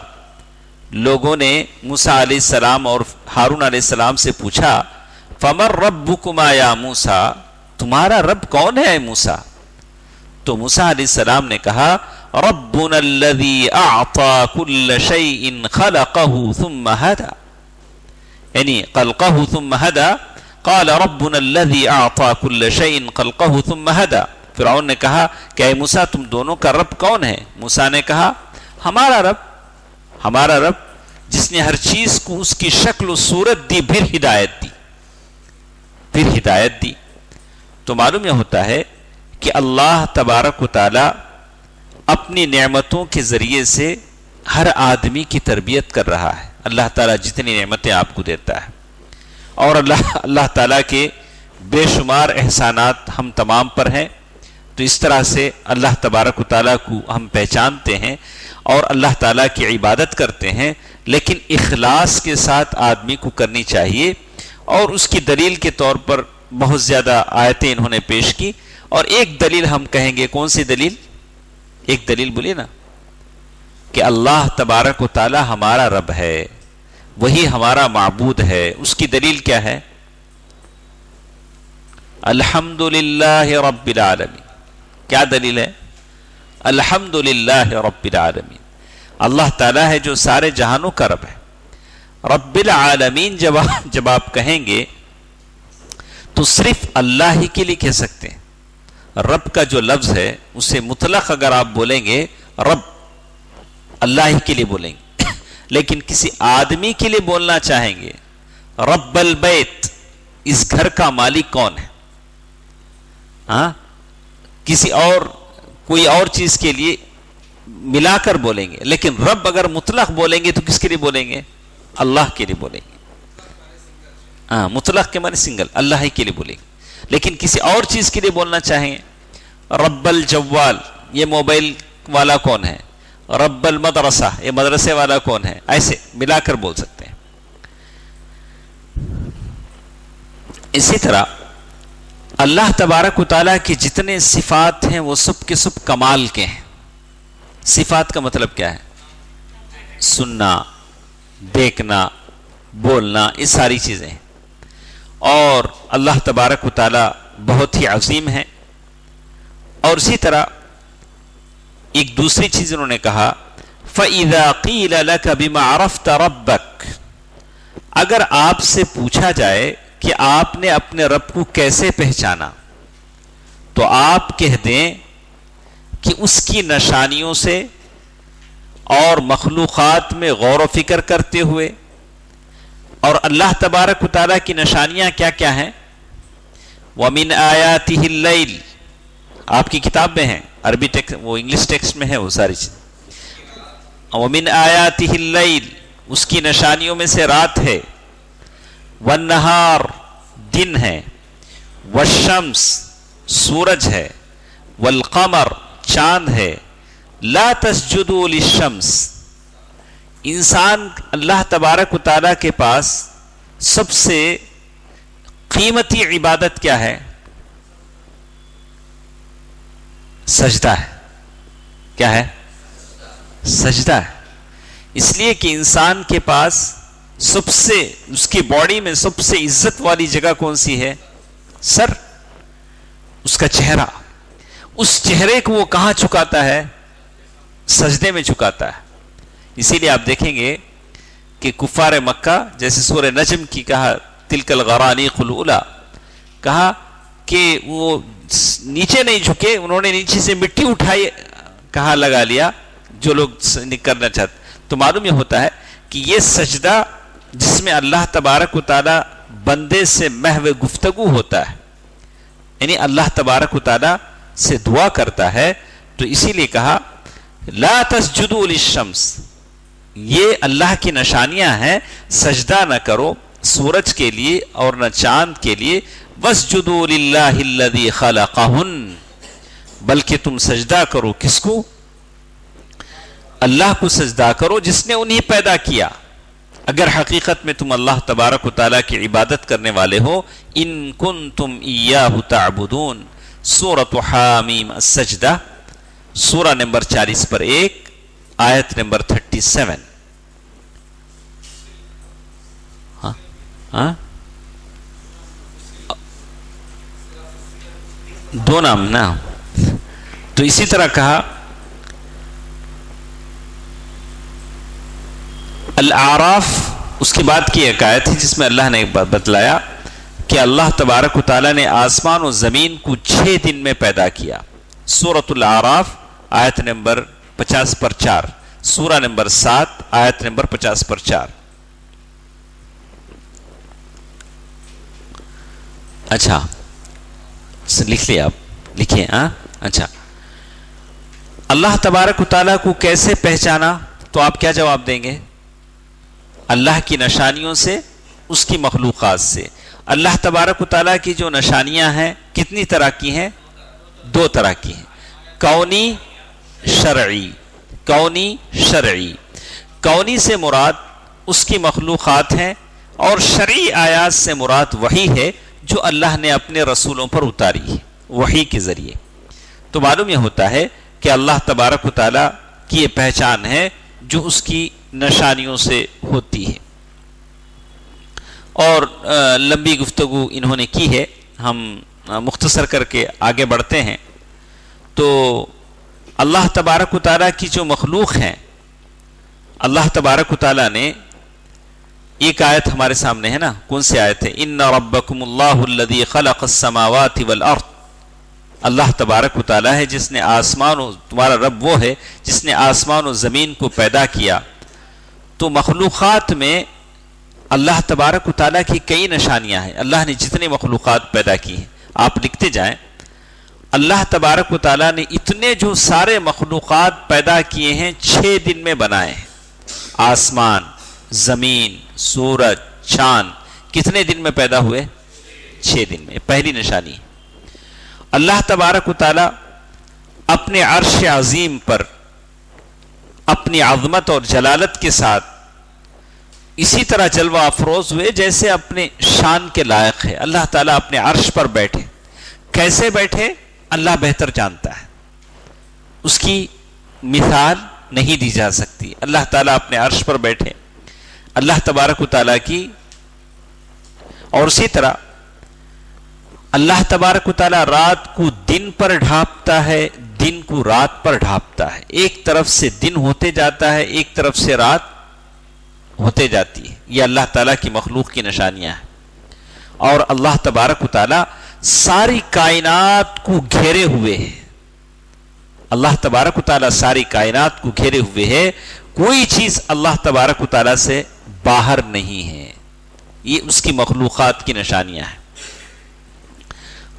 Speaker 1: لوگوں نے موسیٰ علیہ السلام اور ہارون علیہ السلام سے پوچھا فمن ربکما یا موسیٰ، تمہارا رب کون ہے موسیٰ؟ تو موسیٰ علیہ السلام نے کہا ربنا الذی اعطى كل شيء خلقه ثم هدى، یعنی خلقه ثم هدى. قال ربنا الذي اعطى كل شيء خلقه ثم هدى. فرعون نے کہا کہ اے موسیٰ تم دونوں کا رب کون ہے؟ موسیٰ نے کہا ہمارا رب جس نے ہر چیز کو اس کی شکل و صورت دی پھر ہدایت دی. تو معلوم یہ ہوتا ہے کہ اللہ تبارک و تعالی اپنی نعمتوں کے ذریعے سے ہر آدمی کی تربیت کر رہا ہے. اللہ تعالیٰ جتنی نعمتیں آپ کو دیتا ہے، اور اللہ تعالیٰ کے بے شمار احسانات ہم تمام پر ہیں. تو اس طرح سے اللہ تبارک و تعالیٰ کو ہم پہچانتے ہیں اور اللہ تعالیٰ کی عبادت کرتے ہیں، لیکن اخلاص کے ساتھ آدمی کو کرنی چاہیے. اور اس کی دلیل کے طور پر بہت زیادہ آیتیں انہوں نے پیش کی، اور ایک دلیل ہم کہیں گے. کون سی دلیل؟ ایک دلیل بولیے نا، کہ اللہ تبارک و تعالیٰ ہمارا رب ہے، وہی ہمارا معبود ہے. اس کی دلیل کیا ہے؟ الحمدللہ رب العالمین. کیا دلیل ہے؟ الحمدللہ رب العالمین. اللہ تعالیٰ ہے جو سارے جہانوں کا رب ہے. رب العالمین جب آپ کہیں گے تو صرف اللہ ہی کے لیے کہہ سکتے ہیں. رب کا جو لفظ ہے اسے مطلق اگر آپ بولیں گے رب، اللہ ہی کے لیے بولیں گے. لیکن کسی آدمی کے لیے بولنا چاہیں گے رب البیت، اس گھر کا مالک کون ہے؟ کسی اور کوئی اور چیز کے لیے ملا کر بولیں گے. لیکن رب اگر مطلق بولیں گے تو کس کے لیے بولیں گے؟ اللہ کے لیے بولیں گے. مطلق کے معنی سنگل، اللہ ہی کے لیے بولیں گے. لیکن کسی اور چیز کے لیے بولنا چاہیں رب الجوال، یہ موبائل والا کون ہے؟ رب المدرسہ، یہ مدرسے والا کون ہے؟ ایسے ملا کر بول سکتے ہیں. اسی طرح اللہ تبارک و تعالیٰ کی جتنے صفات ہیں وہ سب کے سب کمال کے ہیں. صفات کا مطلب کیا ہے؟ سننا، دیکھنا، بولنا، یہ ساری چیزیں ہیں. اور اللہ تبارک و تعالیٰ بہت ہی عظیم ہے. اور اسی طرح ایک دوسری چیز انہوں نے کہا فَإِذَا قِيلَ لَكَ بِمَا عَرَفْتَ رَبَّكَ، اگر آپ سے پوچھا جائے کہ آپ نے اپنے رب کو کیسے پہچانا، تو آپ کہہ دیں کہ اس کی نشانیوں سے اور مخلوقات میں غور و فکر کرتے ہوئے. اور اللہ تبارک و تعالیٰ کی نشانیاں کیا کیا ہیں؟ وَمِنْ آيَاتِهِ اللَّيْلِ، آپ کی کتاب میں ہیں، عربی ٹیکسٹ، وہ انگلش ٹیکسٹ میں ہے وہ ساری چیز. وَمِنْ آيَاتِهِ اللَّيْلِ، اس کی نشانیوں میں سے رات ہے. وَالنَّهَارِ، دن ہے. والشمس سورج ہے، والقمر چاند ہے، لا تسجدوا للشمس، انسان اللہ تبارک و تعالیٰ کے پاس سب سے قیمتی عبادت کیا ہے؟ سجدہ ہے۔ کیا ہے؟ سجدہ ہے۔ اس لیے کہ انسان کے پاس سب سے، اس کی باڈی میں سب سے عزت والی جگہ کون سی ہے؟ سر، اس کا چہرہ۔ اس چہرے کو وہ کہاں چکاتا ہے؟ سجدے میں چکاتا ہے۔ اسی لیے آپ دیکھیں گے کہ کفار مکہ، جیسے سورہ نجم کی کہا تلک الغرانیق الاولی، کہا کہ وہ نیچے نہیں جھکے، انہوں نے نیچے سے مٹی اٹھائی، کہاں لگا لیا جو لوگ کرنا چاہتے۔ تو معلوم یہ ہوتا ہے کہ یہ سجدہ جس میں اللہ تبارک و تعالی بندے سے محو گفتگو ہوتا ہے، یعنی اللہ تبارک و تعالی سے دعا کرتا ہے، تو اسی لیے کہا لا تسجدوا للشمس، یہ اللہ کی نشانیاں ہیں، سجدہ نہ کرو سورج کے لیے اور نہ چاند کے لیے، واسجدوا للہ الذی خلقہن، بلکہ تم سجدہ کرو کس کو؟ اللہ کو سجدہ کرو جس نے انہیں پیدا کیا۔ اگر حقیقت میں تم اللہ تبارک و تعالیٰ کی عبادت کرنے والے ہو، ان کنتم ایاہ تعبدون، سورۃ حامیم السجدہ، سورہ نمبر 40 پر 1، آیت نمبر 37۔ ہاں دو نام نا۔ تو اسی طرح کہا الاعراف، اس کے بعد کی ایک آیت ہے جس میں اللہ نے ایک بات بتلایا کہ اللہ تبارک و تعالیٰ نے آسمان و زمین کو 6 دن میں پیدا کیا۔ سورۃ الاعراف آیت نمبر 50 پر 4، سورہ نمبر 7 آیت نمبر 50 پر 4۔ اچھا لکھ لیا آپ، لکھیے۔ ہاں اچھا، اللہ تبارک و تعالیٰ کو کیسے پہچانا؟ تو آپ کیا جواب دیں گے؟ اللہ کی نشانیوں سے، اس کی مخلوقات سے۔ اللہ تبارک و تعالیٰ کی جو نشانیاں ہیں کتنی طرح کی ہیں؟ 2 طرح کی ہیں، کونی شرعی۔ کونی شرعی، کونی سے مراد اس کی مخلوقات ہیں، اور شرعی آیات سے مراد وحی ہے جو اللہ نے اپنے رسولوں پر اتاری ہے وحی کے ذریعے۔ تو معلوم یہ ہوتا ہے کہ اللہ تبارک و تعالیٰ کی یہ پہچان ہے جو اس کی نشانیوں سے ہوتی ہے۔ اور لمبی گفتگو انہوں نے کی ہے، ہم مختصر کر کے آگے بڑھتے ہیں۔ تو اللہ تبارک و تعالیٰ کی جو مخلوق ہیں، اللہ تبارک و تعالیٰ نے ایک آیت ہمارے سامنے ہے نا، کون سی آیت ہے؟ ان ربکم اللہ الذی خلق السماوات والارض، اللہ تبارک و تعالیٰ ہے جس نے آسمان و، تمہارا رب وہ ہے جس نے آسمان و زمین کو پیدا کیا۔ تو مخلوقات میں اللہ تبارک و تعالیٰ کی کئی نشانیاں ہیں۔ اللہ نے جتنے مخلوقات پیدا کی ہیں، آپ لکھتے جائیں، اللہ تبارک و تعالیٰ نے اتنے جو سارے مخلوقات پیدا کیے ہیں 6 دن میں بنائے ہیں۔ آسمان، زمین، سورج، چاند کتنے دن میں پیدا ہوئے؟ 6 دن میں۔ پہلی نشانی، اللہ تبارک و تعالیٰ اپنے عرش عظیم پر اپنی عظمت اور جلالت کے ساتھ اسی طرح جلوہ افروز ہوئے جیسے اپنے شان کے لائق ہے۔ اللہ تعالیٰ اپنے عرش پر بیٹھے، کیسے بیٹھے اللہ بہتر جانتا ہے، اس کی مثال نہیں دی جا سکتی۔ اللہ تعالیٰ اپنے عرش پر بیٹھے، اللہ تبارک و تعالیٰ کی، اور اسی طرح اللہ تبارک و تعالیٰ رات کو دن پر ڈھانپتا ہے، دن کو رات پر ڈھانپتا ہے۔ ایک طرف سے دن ہوتے جاتا ہے، ایک طرف سے رات ہوتے جاتی ہے۔ یہ اللہ تعالیٰ کی مخلوق کی نشانیاں ہیں۔ اور اللہ تبارک و تعالیٰ ساری کائنات کو گھیرے ہوئے ہے۔ اللہ تبارک و تعالیٰ ساری کائنات کو گھیرے ہوئے ہے، کوئی چیز اللہ تبارک و تعالیٰ سے باہر نہیں ہے۔ یہ اس کی مخلوقات کی نشانیاں ہیں۔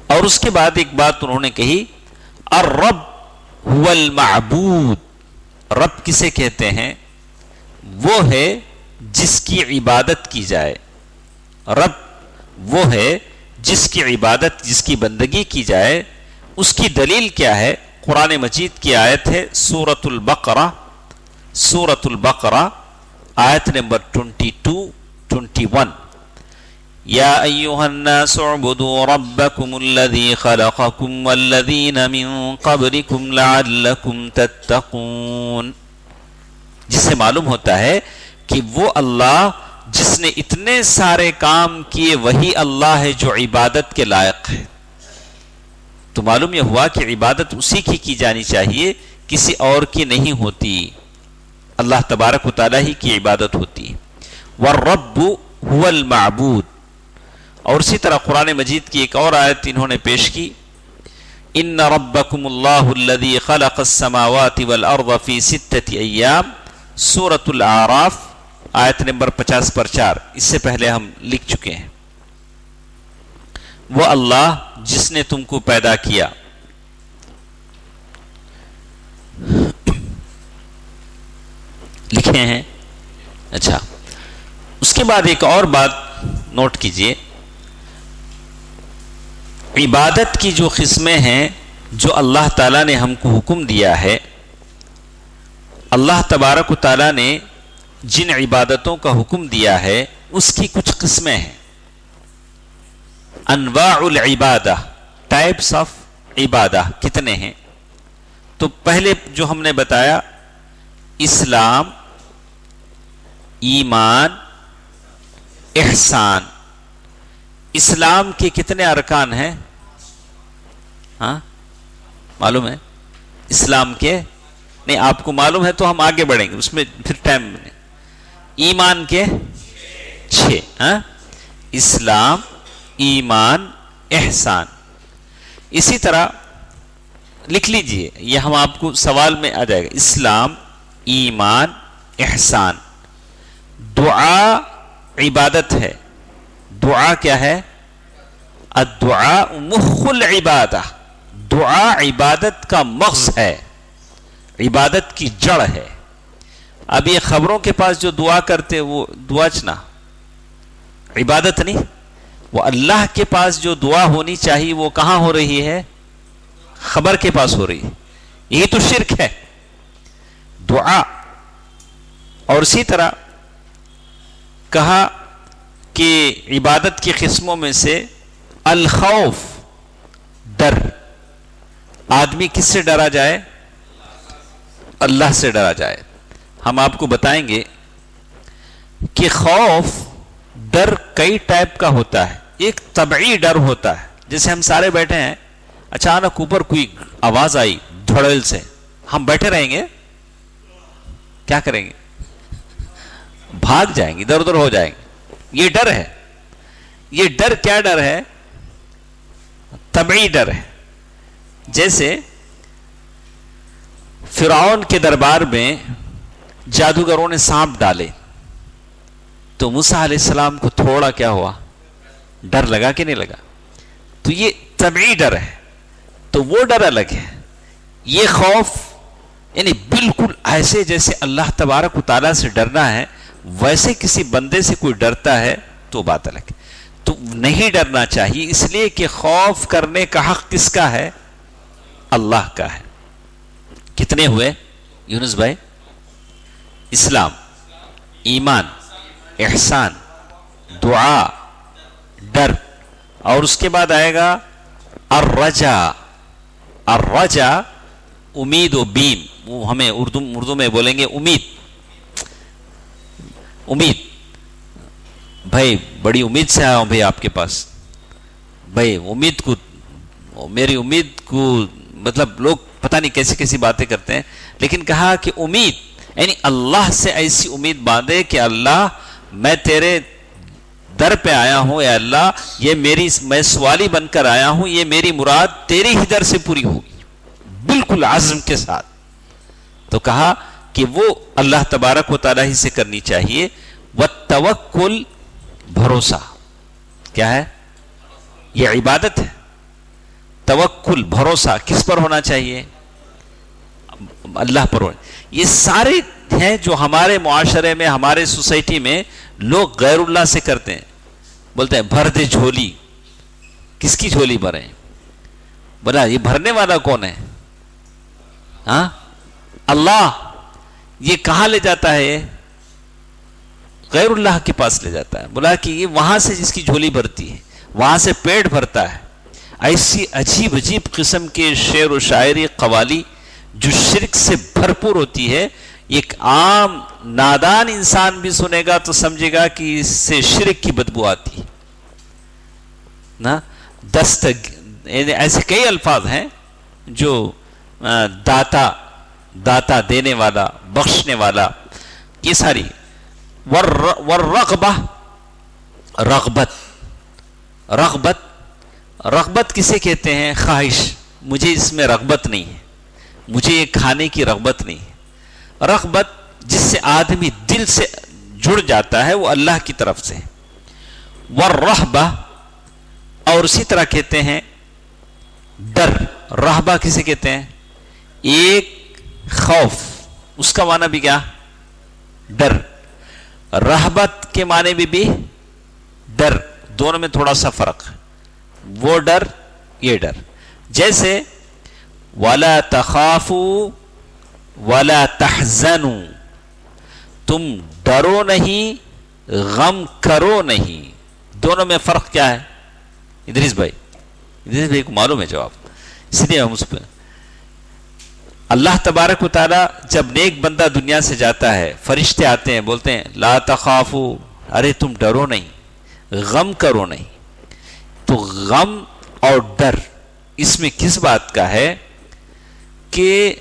Speaker 1: اور اس کے بعد ایک بات انہوں نے کہی، الرب هو المعبود، رب کسے کہتے ہیں؟ وہ ہے جس کی عبادت کی جائے۔ رب وہ ہے جس کی عبادت، جس کی بندگی کی جائے، اس کی دلیل کیا ہے؟ قرآن مجید کی آیت ہے سورۃ البقرہ آیت نمبر 22-21، یا ایھا الناس اعبدوا ربکم الذی خلقکم والذین من قبلکم لعلکم تتقون، جس سے معلوم ہوتا ہے کہ وہ اللہ جس نے اتنے سارے کام کیے وہی اللہ ہے جو عبادت کے لائق ہے۔ تو معلوم یہ ہوا کہ عبادت اسی کی جانی چاہیے، کسی اور کی نہیں ہوتی، اللہ تبارک و تعالیٰ ہی کی عبادت ہوتی۔ والرب هو المعبود، اور اسی طرح قرآن مجید کی ایک اور آیت انہوں نے پیش کی، ان ربکم اللہ الذی خلق السماوات والارض فی 6 ایام، سورۃ الاعراف آیت نمبر 50/4، اس سے پہلے ہم لکھ چکے ہیں۔ وہ اللہ جس نے تم کو پیدا کیا، لکھے ہیں۔ اچھا، اس کے بعد ایک اور بات نوٹ کیجئے، عبادت کی جو قسمیں ہیں جو اللہ تعالیٰ نے ہم کو حکم دیا ہے، اللہ تبارک و تعالیٰ نے جن عبادتوں کا حکم دیا ہے اس کی کچھ قسمیں ہیں۔ انواع العبادہ، ٹائپس آف عبادہ کتنے ہیں؟ تو پہلے جو ہم نے بتایا، اسلام، ایمان، احسان۔ اسلام کے کتنے ارکان ہیں؟ ہاں معلوم ہے؟ اسلام کے نہیں، آپ کو معلوم ہے تو ہم آگے بڑھیں گے، اس میں پھر ٹائم نہیں۔ ایمان کے 6، ہاں، اسلام، ایمان، احسان۔ اسی طرح لکھ لیجئے، یہ ہم آپ کو سوال میں آ جائے گا، اسلام، ایمان، احسان۔ دعا عبادت ہے، دعا کیا ہے؟ الدعاء مخ العبادہ، دعا عبادت کا مغز ہے، عبادت کی جڑ ہے۔ اب یہ خبروں کے پاس جو دعا کرتے وہ دعا چنا عبادت نہیں، وہ اللہ کے پاس جو دعا ہونی چاہیے وہ کہاں ہو رہی ہے؟ خبر کے پاس ہو رہی ہے، یہ تو شرک ہے دعا۔ اور اسی طرح کہا کہ عبادت کی قسموں میں سے الخوف، ڈر، آدمی کس سے ڈرا جائے؟ اللہ سے ڈرا جائے۔ ہم آپ کو بتائیں گے کہ خوف، ڈر کئی ٹائپ کا ہوتا ہے۔ ایک طبعی ڈر ہوتا ہے، جیسے ہم سارے بیٹھے ہیں، اچانک اوپر کوئی آواز آئی دھڑل سے، ہم بیٹھے رہیں گے؟ کیا کریں گے؟ بھاگ جائیں گے، ادھر ادھر ہو جائیں گے۔ یہ ڈر ہے۔ یہ ڈر کیا ڈر ہے؟ طبعی ڈر ہے۔ جیسے فرعون کے دربار میں جادوگروں نے سانپ ڈالے تو موسیٰ علیہ السلام کو تھوڑا کیا ہوا؟ ڈر لگا کہ نہیں لگا؟ تو یہ طبعی ڈر ہے، تو وہ ڈر الگ ہے۔ یہ خوف یعنی بالکل ایسے جیسے اللہ تبارک و تعالیٰ سے ڈرنا ہے ویسے کسی بندے سے کوئی ڈرتا ہے تو بات الگ ہے، تو نہیں ڈرنا چاہیے، اس لیے کہ خوف کرنے کا حق کس کا ہے؟ اللہ کا ہے۔ کتنے ہوئے یونس بھائی؟ اسلام، ایمان، احسان، دعا، ڈر، اور اس کے بعد آئے گا الرجا۔ الرجا امید و بیم، وہ ہمیں اردو میں بولیں گے امید۔ امید، بھائی بڑی امید سے آیا ہوں بھائی آپ کے پاس، بھائی امید کو، میری امید کو، مطلب لوگ پتہ نہیں کیسی کیسی باتیں کرتے ہیں، لیکن کہا کہ امید یعنی اللہ سے ایسی امید باندھے کہ اللہ میں تیرے در پہ آیا ہوں، اے اللہ یہ میں سوالی بن کر آیا ہوں، یہ میری مراد تیری ہی در سے پوری ہوگی، بالکل عزم کے ساتھ۔ تو کہا کہ وہ اللہ تبارک و تعالیٰ ہی سے کرنی چاہیے۔ والتوکل، بھروسہ، کیا ہے؟ یہ عبادت ہے۔ توکل، بھروسہ کس پر ہونا چاہیے؟ اللہ پر ہونا۔ یہ سارے ہیں جو ہمارے معاشرے میں، ہمارے سوسائٹی میں لوگ غیر اللہ سے کرتے ہیں، بولتے ہیں بھر دے جھولی، کس کی جھولی بھریں؟ بولا یہ بھرنے والا کون ہے؟ ہاں اللہ. یہ کہاں لے جاتا ہے؟ غیر اللہ کے پاس لے جاتا ہے. بولا کہ یہ وہاں سے جس کی جھولی بھرتی ہے، وہاں سے پیٹ بھرتا ہے. ایسی عجیب عجیب قسم کے شعر و شاعری قوالی جو شرک سے بھرپور ہوتی ہے، ایک عام نادان انسان بھی سنے گا تو سمجھے گا کہ اس سے شرک کی بدبو آتی ہے نا. ایسے کئی الفاظ ہیں جو داتا دینے والا، بخشنے والا، یہ ساری. والرغبہ، رغبت کسے کہتے ہیں؟ خواہش. مجھے اس میں رغبت نہیں ہے، مجھے یہ کھانے کی رغبت نہیں ہے. رغبت جس سے آدمی دل سے جڑ جاتا ہے وہ اللہ کی طرف سے. والرہبہ، اور اسی طرح کہتے ہیں ڈر. رہبہ کسے کہتے ہیں؟ ایک خوف، اس کا معنی بھی کیا؟ ڈر. رہبت کے معنی بھی ڈر. دونوں میں تھوڑا سا فرق ہے، وہ ڈر یہ ڈر. جیسے وَلَا تَخَافُوا وَلَا تَحْزَنُوا، تم ڈرو نہیں غم کرو نہیں. دونوں میں فرق کیا ہے؟ ادریس بھائی کو معلوم ہے جواب، اس لیے ہم اس پہ. اللہ تبارک و تعالی جب نیک بندہ دنیا سے جاتا ہے، فرشتے آتے ہیں بولتے ہیں لا تخافوا، ارے تم ڈرو نہیں غم کرو نہیں. تو غم اور ڈر اس میں کس بات کا ہے کہ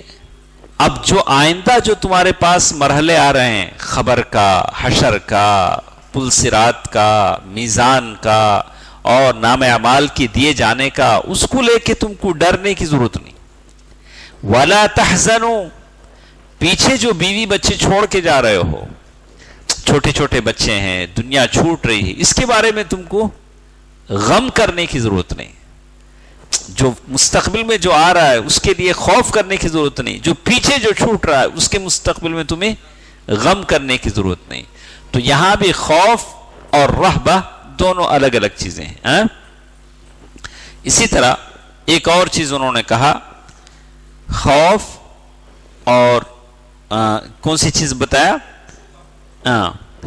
Speaker 1: اب جو آئندہ جو تمہارے پاس مرحلے آ رہے ہیں، خبر کا، حشر کا، پل صراط کا، میزان کا اور نام اعمال کے دیے جانے کا، اس کو لے کے تم کو ڈرنے کی ضرورت نہیں. وَلَا تَحْزَنُوا، پیچھے جو بیوی بچے چھوڑ کے جا رہے ہو، چھوٹے چھوٹے بچے ہیں، دنیا چھوٹ رہی ہے، اس کے بارے میں تم کو غم کرنے کی ضرورت نہیں. جو مستقبل میں جو آ رہا ہے اس کے لیے خوف کرنے کی ضرورت نہیں. جو پیچھے جو چھوٹ رہا ہے اس کے مستقبل میں تمہیں غم کرنے کی ضرورت نہیں. تو یہاں بھی خوف اور رہبہ دونوں الگ الگ چیزیں ہیں. اسی طرح ایک اور چیز انہوں نے کہا، خوف اور کون سی چیز بتایا؟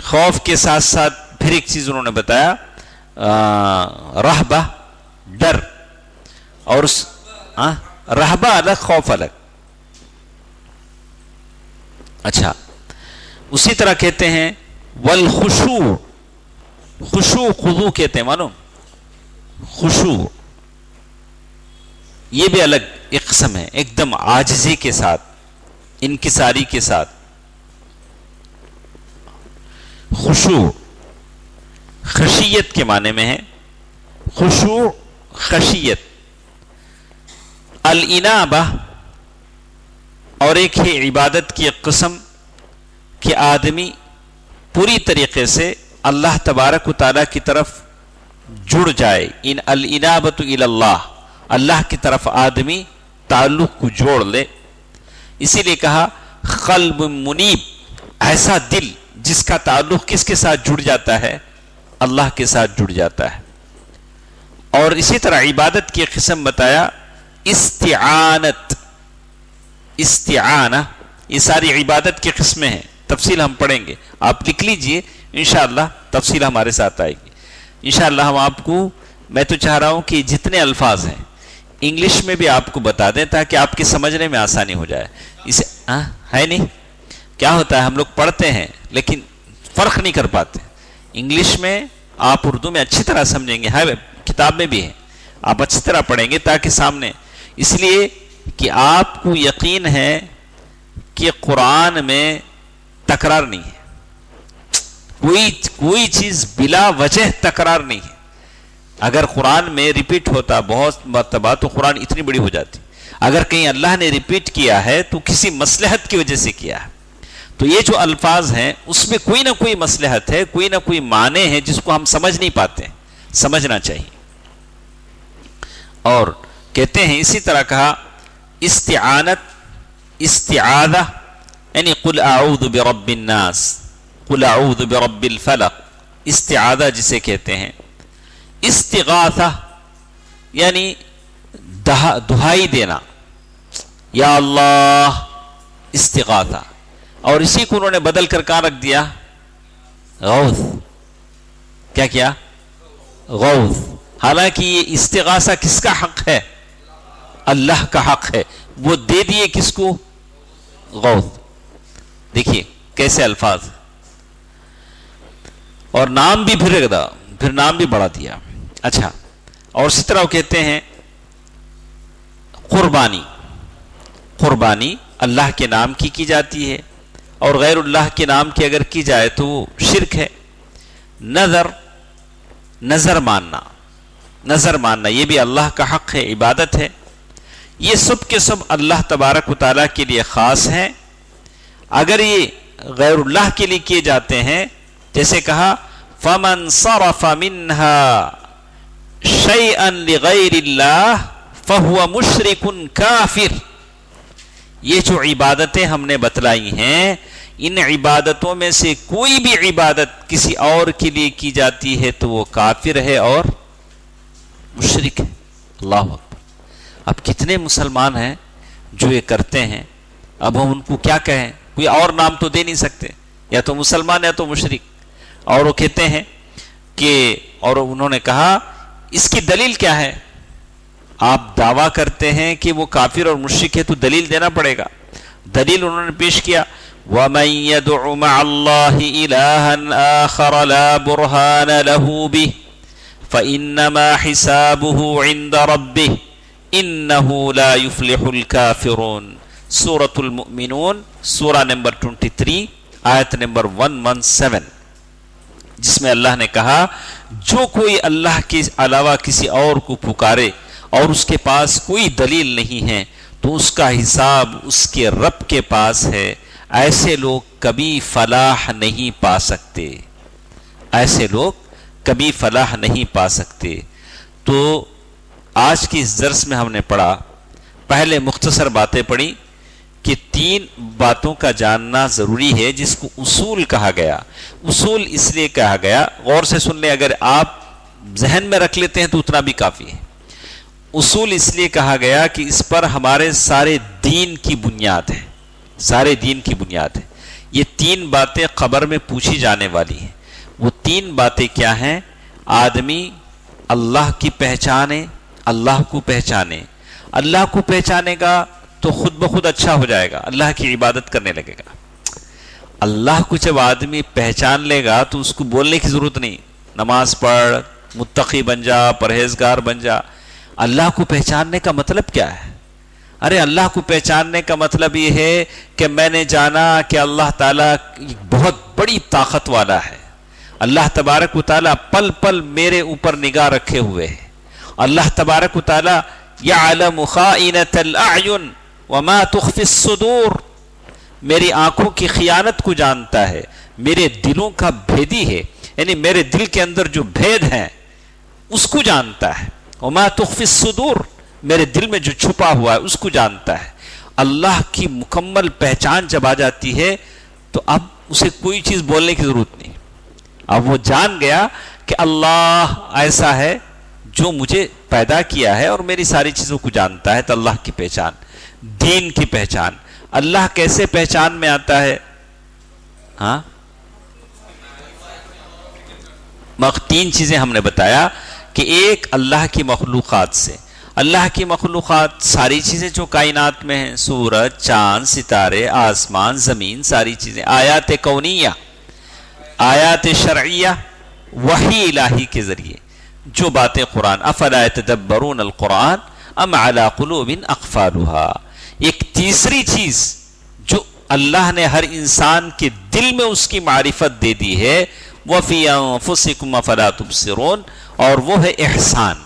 Speaker 1: خوف کے ساتھ ساتھ پھر ایک چیز انہوں نے بتایا، رہبہ ڈر. اور رہبہ الگ، خوف الگ. اچھا، اسی طرح کہتے ہیں والخشوع، خشوع خضوع کہتے ہیں، معلوم؟ خشوع یہ بھی الگ ایک قسم ہے، ایک دم عاجزی کے ساتھ، انکساری کے ساتھ. خشوع خشیت کے معنی میں ہے. خشوع خشیت. الانابہ، اور ایک ہے عبادت کی ایک قسم کہ آدمی پوری طریقے سے اللہ تبارک و تعالیٰ کی طرف جڑ جائے. الانابۃ الی اللہ، اللہ کی طرف آدمی تعلق کو جوڑ لے. اسی لیے کہا قلب منیب، ایسا دل جس کا تعلق کس کے ساتھ جڑ جاتا ہے؟ اللہ کے ساتھ جڑ جاتا ہے. اور اسی طرح عبادت کی ایک قسم بتایا استعانت. استعانہ یہ ساری عبادت کی قسمیں ہیں، تفصیل ہم پڑھیں گے، آپ لکھ لیجئے، انشاءاللہ تفصیل ہمارے ساتھ آئے گی انشاءاللہ. ہم آپ کو، میں تو چاہ رہا ہوں کہ جتنے الفاظ ہیں انگلش میں بھی آپ کو بتا دیں تاکہ آپ کے سمجھنے میں آسانی ہو جائے. اسے ہے نہیں، کیا ہوتا ہے ہم لوگ پڑھتے ہیں لیکن فرق نہیں کر پاتے. انگلش میں آپ اردو میں اچھی طرح سمجھیں گے، ہے کتاب میں بھی ہے، آپ اچھی طرح پڑھیں گے تاکہ سامنے، اس لیے کہ آپ کو یقین ہے کہ قرآن میں تکرار نہیں ہے، کوئی چیز بلا وجہ تکرار نہیں ہے. اگر قرآن میں ریپیٹ ہوتا بہت مرتبہ تو قرآن اتنی بڑی ہو جاتی. اگر کہیں اللہ نے ریپیٹ کیا ہے تو کسی مصلحت کی وجہ سے کیا ہے. تو یہ جو الفاظ ہیں اس میں کوئی نہ کوئی مصلحت ہے، کوئی نہ کوئی معنی ہے جس کو ہم سمجھ نہیں پاتے، سمجھنا چاہیے. اور کہتے ہیں اسی طرح کہا استعانت، استعاذہ یعنی قل اعوذ برب الناس، قل اعوذ برب الفلق، استعاذہ جسے کہتے ہیں. استغاثہ یعنی دہائی دینا، یا اللہ استغاثہ، اور اسی کو انہوں نے بدل کر کہاں رکھ دیا؟ غوث. کیا کیا؟ غوث. حالانکہ یہ استغاثہ کس کا حق ہے؟ اللہ کا حق ہے. وہ دے دیے کس کو؟ غوث. دیکھیے کیسے الفاظ، اور نام بھی پھر نام بھی بڑھا دیا. اچھا، اور اسی طرح وہ کہتے ہیں قربانی. قربانی اللہ کے نام کی جاتی ہے، اور غیر اللہ کے نام کی اگر کی جائے تو وہ شرک ہے. نظر ماننا یہ بھی اللہ کا حق ہے، عبادت ہے. یہ سب کے سب اللہ تبارک و تعالیٰ کے لیے خاص ہیں. اگر یہ غیر اللہ کے لیے کیے جاتے ہیں، جیسے کہا فَمَنْ صَرَفَ مِنْهَا شَيْئًا لِغَيْرِ اللَّهِ فَهُوَ مُشْرِكٌ كَافِرٌ. یہ جو عبادتیں ہم نے بتلائی ہیں، ان عبادتوں میں سے کوئی بھی عبادت کسی اور کے لیے کی جاتی ہے تو وہ کافر ہے اور مشرک ہے. اللہ اکبر. اب کتنے مسلمان ہیں جو یہ کرتے ہیں؟ اب ہم ان کو کیا کہیں؟ کوئی اور نام تو دے نہیں سکتے، یا تو مسلمان یا تو مشرک. اور وہ کہتے ہیں کہ، اور انہوں نے کہا اس کی دلیل کیا ہے؟ آپ دعویٰ کرتے ہیں کہ وہ کافر اور مشرک ہے تو دلیل دینا پڑے گا. دلیل انہوں نے پیش کیا، وَمَن يَدْعُ مَعَ اللَّهِ إِلَٰهًا آخَرَ لَا بُرْهَانَ لَهُ بِهِ فَإِنَّمَا حِسَابُهُ عِندَ رَبِّهِ إِنَّهُ لَا يُفْلِحُ الْكَافِرُونَ. سورة المؤمنون، سورہ نمبر 23، آیت نمبر 117، جس میں اللہ نے کہا جو کوئی اللہ کے علاوہ کسی اور کو پکارے اور اس کے پاس کوئی دلیل نہیں ہے تو اس کا حساب اس کے رب کے پاس ہے. ایسے لوگ کبھی فلاح نہیں پا سکتے. ایسے لوگ کبھی فلاح نہیں پا سکتے. تو آج کی اس درس میں ہم نے پڑھا، پہلے مختصر باتیں پڑھی کہ 3 باتوں کا جاننا ضروری ہے جس کو اصول کہا گیا. اصول اس لیے کہا گیا، غور سے سن لیں، اگر آپ ذہن میں رکھ لیتے ہیں تو اتنا بھی کافی ہے. اصول اس لیے کہا گیا کہ اس پر ہمارے سارے دین کی بنیاد ہے. سارے دین کی بنیاد ہے. یہ 3 باتیں قبر میں پوچھی جانے والی ہیں. وہ 3 باتیں کیا ہیں؟ آدمی اللہ کی پہچانے، اللہ کو پہچانے. اللہ کو پہچانے گا تو خود بخود اچھا ہو جائے گا، اللہ کی عبادت کرنے لگے گا. اللہ کو جب آدمی پہچان لے گا تو اس کو بولنے کی ضرورت نہیں، نماز پڑھ، متقی بن جا، پرہیزگار بن جا. اللہ کو پہچاننے کا مطلب کیا ہے؟ ارے اللہ کو پہچاننے کا مطلب یہ ہے کہ میں نے جانا کہ اللہ تعالیٰ بہت بڑی طاقت والا ہے. اللہ تبارک و تعالیٰ پل پل میرے اوپر نگاہ رکھے ہوئے ہے. اللہ تبارک و تعالیٰ یعلم خائنۃ الاعین وما تخفی الصدور، میری آنکھوں کی خیانت کو جانتا ہے، میرے دلوں کا بھیدی ہے، یعنی میرے دل کے اندر جو بھید ہیں اس کو جانتا ہے. وما تخفی الصدور، میرے دل میں جو چھپا ہوا ہے اس کو جانتا ہے. اللہ کی مکمل پہچان جب آ جاتی ہے تو اب اسے کوئی چیز بولنے کی ضرورت نہیں. اب وہ جان گیا کہ اللہ ایسا ہے جو مجھے پیدا کیا ہے اور میری ساری چیزوں کو جانتا ہے. تو اللہ کی پہچان، دین کی پہچان. اللہ کیسے پہچان میں آتا ہے؟ ہاں، 3 چیزیں ہم نے بتایا کہ ایک اللہ کی مخلوقات سے. اللہ کی مخلوقات ساری چیزیں جو کائنات میں ہیں، سورج، چاند، ستارے، آسمان، زمین، ساری چیزیں. آیات کونیہ، آیات شرعیہ، وحی الہی کے ذریعے جو باتیں قرآن. افلا یتدبرون القرآن ام علی قلوب اقفالها. ایک تیسری چیز جو اللہ نے ہر انسان کے دل میں اس کی معرفت دے دی ہے، وَفِي أَنفُسِكُمْ أَفَلَا تُبْصِرُونَ، اور وہ ہے احسان.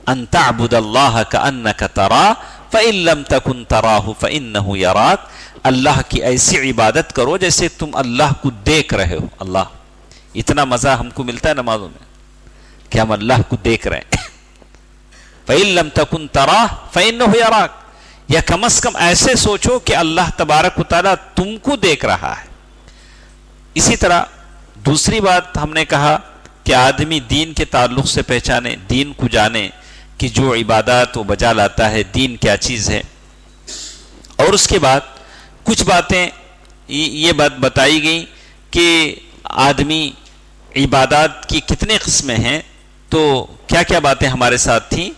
Speaker 1: ان تعبد اللہ کأنک تراہ فإن لم تکن تراہ فإنہ یراک. اللہ کی ایسی عبادت کرو جیسے تم اللہ کو دیکھ رہے ہو. اللہ، اتنا مزہ ہم کو ملتا ہے نمازوں میں کہ ہم اللہ کو دیکھ رہے ہیں. فإن لم تکن تراہ فإنہ یراک، یا کم از کم ایسے سوچو کہ اللہ تبارک و تعالیٰ تم کو دیکھ رہا ہے. اسی طرح دوسری بات ہم نے کہا کہ آدمی دین کے تعلق سے پہچانے، دین کو جانے کہ جو عبادات وہ بجا لاتا ہے، دین کیا چیز ہے. اور اس کے بعد کچھ باتیں یہ بات بتائی گئی کہ آدمی عبادات کی کتنے قسمیں ہیں. تو کیا کیا باتیں ہمارے ساتھ تھیں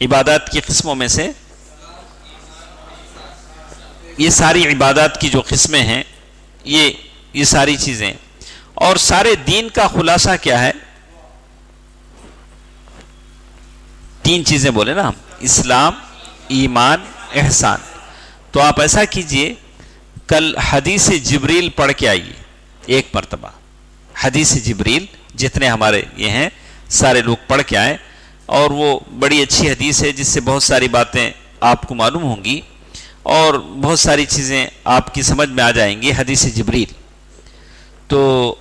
Speaker 1: عبادات کی قسموں میں سے؟ یہ ساری عبادات کی جو قسمیں ہیں، یہ ساری چیزیں، اور سارے دین کا خلاصہ کیا ہے؟ 3 چیزیں بولے نا ہم، اسلام، ایمان، احسان. تو آپ ایسا کیجئے، کل حدیث جبریل پڑھ کے آئیے ایک مرتبہ. حدیث جبریل جتنے ہمارے یہ ہیں سارے لوگ پڑھ کے آئیں، اور وہ بڑی اچھی حدیث ہے جس سے بہت ساری باتیں آپ کو معلوم ہوں گی اور بہت ساری چیزیں آپ کی سمجھ میں آ جائیں گی. حدیث جبریل. تو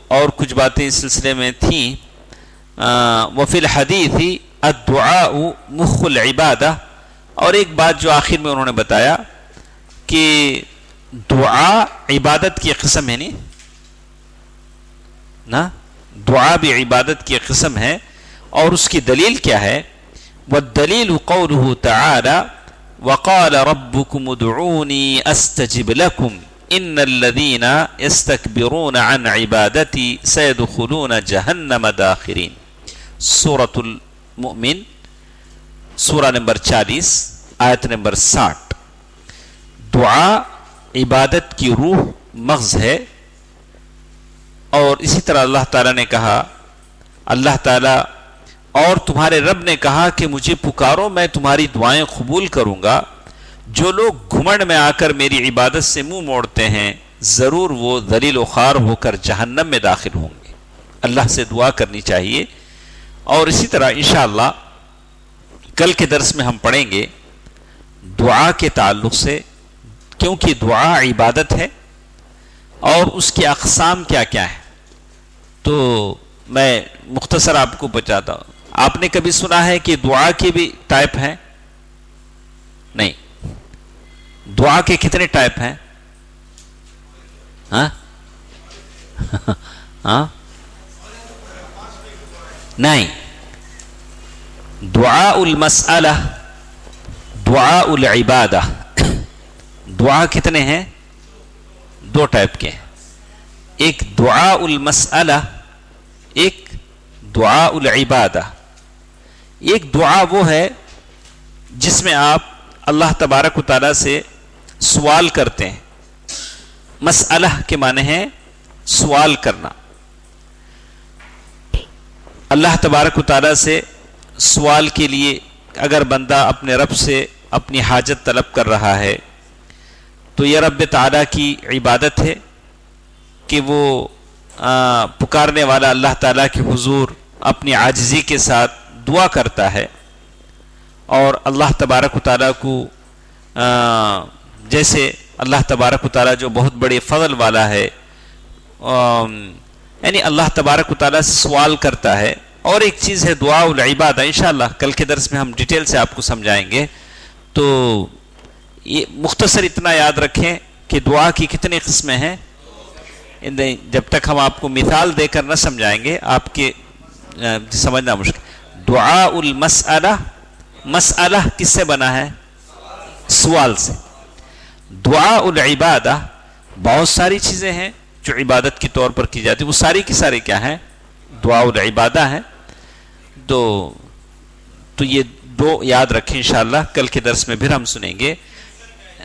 Speaker 1: اور کچھ باتیں اس سلسلے میں تھیں. وفی الحدیث الدعاء مخ العبادہ. اور ایک بات جو آخر میں انہوں نے بتایا کہ دعا عبادت کی قسم ہے، نہیں نا؟ دعا بھی عبادت کی قسم ہے. اور اس کی دلیل کیا ہے؟ والدلیل قوله تعالی وقال ربكم ادعوني استجب لكم ان الذين يستكبرون عن عبادتي سيدخلون جهنم داخرين. سورۃ المؤمن سورہ نمبر 40 آیت نمبر 60. دعا عبادت کی روح مغز ہے. اور اسی طرح اللہ تعالیٰ نے کہا، اللہ تعالیٰ اور تمہارے رب نے کہا کہ مجھے پکارو، میں تمہاری دعائیں قبول کروں گا. جو لوگ گھمنڈ میں آ کر میری عبادت سے منہ موڑتے ہیں ضرور وہ ذلیل و خوار ہو کر جہنم میں داخل ہوں گے. اللہ سے دعا کرنی چاہیے. اور اسی طرح انشاءاللہ کل کے درس میں ہم پڑھیں گے دعا کے تعلق سے، کیونکہ دعا عبادت ہے اور اس کی اقسام کیا کیا ہے. تو میں مختصر آپ کو بتاتا ہوں. آپ نے کبھی سنا ہے کہ دعا کے بھی ٹائپ ہیں؟ نہیں. دعا کے کتنے ٹائپ ہیں؟ ہاں ہاں نہیں. دعاء المسئلہ، دعاء العبادہ. دعا کتنے ہیں؟ 2 ٹائپ کے. ایک دعاء المسئلہ، ایک دعاء العبادہ. ایک دعا وہ ہے جس میں آپ اللہ تبارک و تعالیٰ سے سوال کرتے ہیں. مسئلہ کے معنی ہے سوال کرنا. اللہ تبارک و تعالیٰ سے سوال کے لیے اگر بندہ اپنے رب سے اپنی حاجت طلب کر رہا ہے تو یہ رب تعالیٰ کی عبادت ہے کہ وہ پکارنے والا اللہ تعالیٰ کے حضور اپنی عاجزی کے ساتھ دعا کرتا ہے. اور اللہ تبارک و تعالیٰ کو جیسے اللہ تبارک و تعالیٰ جو بہت بڑے فضل والا ہے، یعنی اللہ تبارک و تعالیٰ سے سوال کرتا ہے. اور ایک چیز ہے دعاء العبادہ، انشاءاللہ کل کے درس میں ہم ڈیٹیل سے آپ کو سمجھائیں گے. تو یہ مختصر اتنا یاد رکھیں کہ دعا کی کتنی قسمیں ہیں. جب تک ہم آپ کو مثال دے کر نہ سمجھائیں گے آپ کے سمجھنا مشکل. دعاء المسئلہ، مسئلہ کس سے بنا ہے؟ سوال سے. دعاء العبادہ، بہت ساری چیزیں ہیں جو عبادت کے طور پر کی جاتی، وہ ساری کی ساری کیا ہیں؟ دعاء العبادہ ہیں. تو یہ 2 یاد رکھیں، انشاءاللہ کل کے درس میں پھر ہم سنیں گے.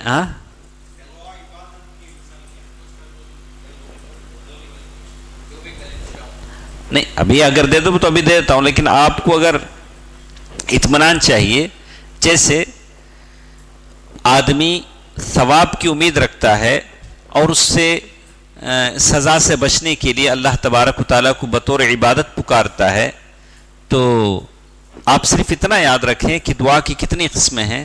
Speaker 1: ہاں نہیں، ابھی اگر دے دو تو ابھی دے دیتا ہوں، لیکن آپ کو اگر اطمینان چاہیے، جیسے آدمی ثواب کی امید رکھتا ہے اور اس سے سزا سے بچنے کے لیے اللہ تبارک و تعالیٰ کو بطور عبادت پکارتا ہے، تو آپ صرف اتنا یاد رکھیں کہ دعا کی کتنی قسمیں ہیں؟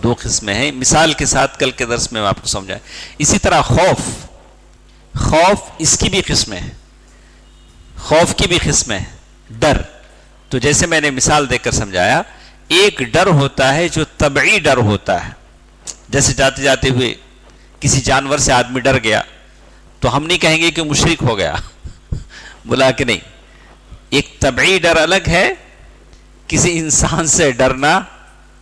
Speaker 1: 2 قسمیں ہیں. مثال کے ساتھ کل کے درس میں آپ کو سمجھائیں. اسی طرح خوف اس کی بھی قسمیں ہیں. خوف کی بھی قسمیں ہیں. ڈر، تو جیسے میں نے مثال دے کر سمجھایا، ایک ڈر ہوتا ہے جو طبعی ڈر ہوتا ہے، جیسے جاتے جاتے ہوئے کسی جانور سے آدمی ڈر گیا تو ہم نہیں کہیں گے کہ مشرک ہو گیا، بلا کہ نہیں. ایک طبعی ڈر الگ ہے، کسی انسان سے ڈرنا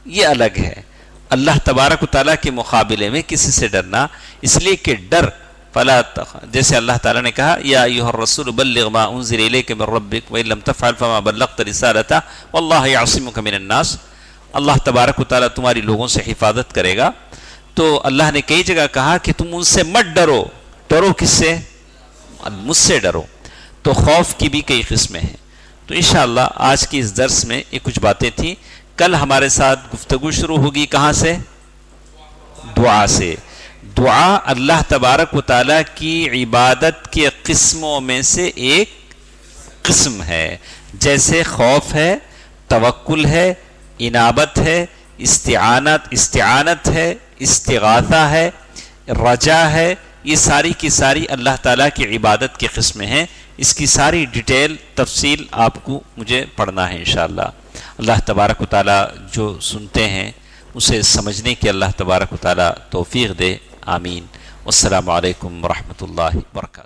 Speaker 1: یہ الگ ہے، اللہ تبارک و تعالیٰ کے مقابلے میں کسی سے ڈرنا، اس لیے کہ ڈر جیسے اللہ تعالیٰ نے کہا یا ایھا الرسول بلغ ما انزل الیک من ربک وان لم تفعل فما بلغت رسالتہ واللہ یعصمک من الناس، اللہ تبارک و تعالیٰ تمہاری لوگوں سے حفاظت کرے گا. تو اللہ نے کئی جگہ کہا کہ تم ان سے مت ڈرو، ڈرو کس سے؟ مجھ سے ڈرو. تو خوف کی بھی کئی قسمیں ہیں. تو انشاءاللہ آج کی اس درس میں یہ کچھ باتیں تھیں. کل ہمارے ساتھ گفتگو شروع ہوگی کہاں سے؟ دعا سے. دعا اللہ تبارک و تعالیٰ کی عبادت کے قسموں میں سے ایک قسم ہے، جیسے خوف ہے، توکل ہے، انابت ہے، استعانت ہے، استغاثہ ہے، رجا ہے. یہ ساری کی ساری اللہ تعالیٰ کی عبادت کی قسمیں ہیں. اس کی ساری ڈیٹیل تفصیل آپ کو مجھے پڑھنا ہے انشاءاللہ. اللہ تبارک و تعالیٰ جو سنتے ہیں اسے سمجھنے کی اللہ تبارک و تعالیٰ توفیق دے. آمین. والسلام علیکم ورحمۃ اللہ وبرکاتہ.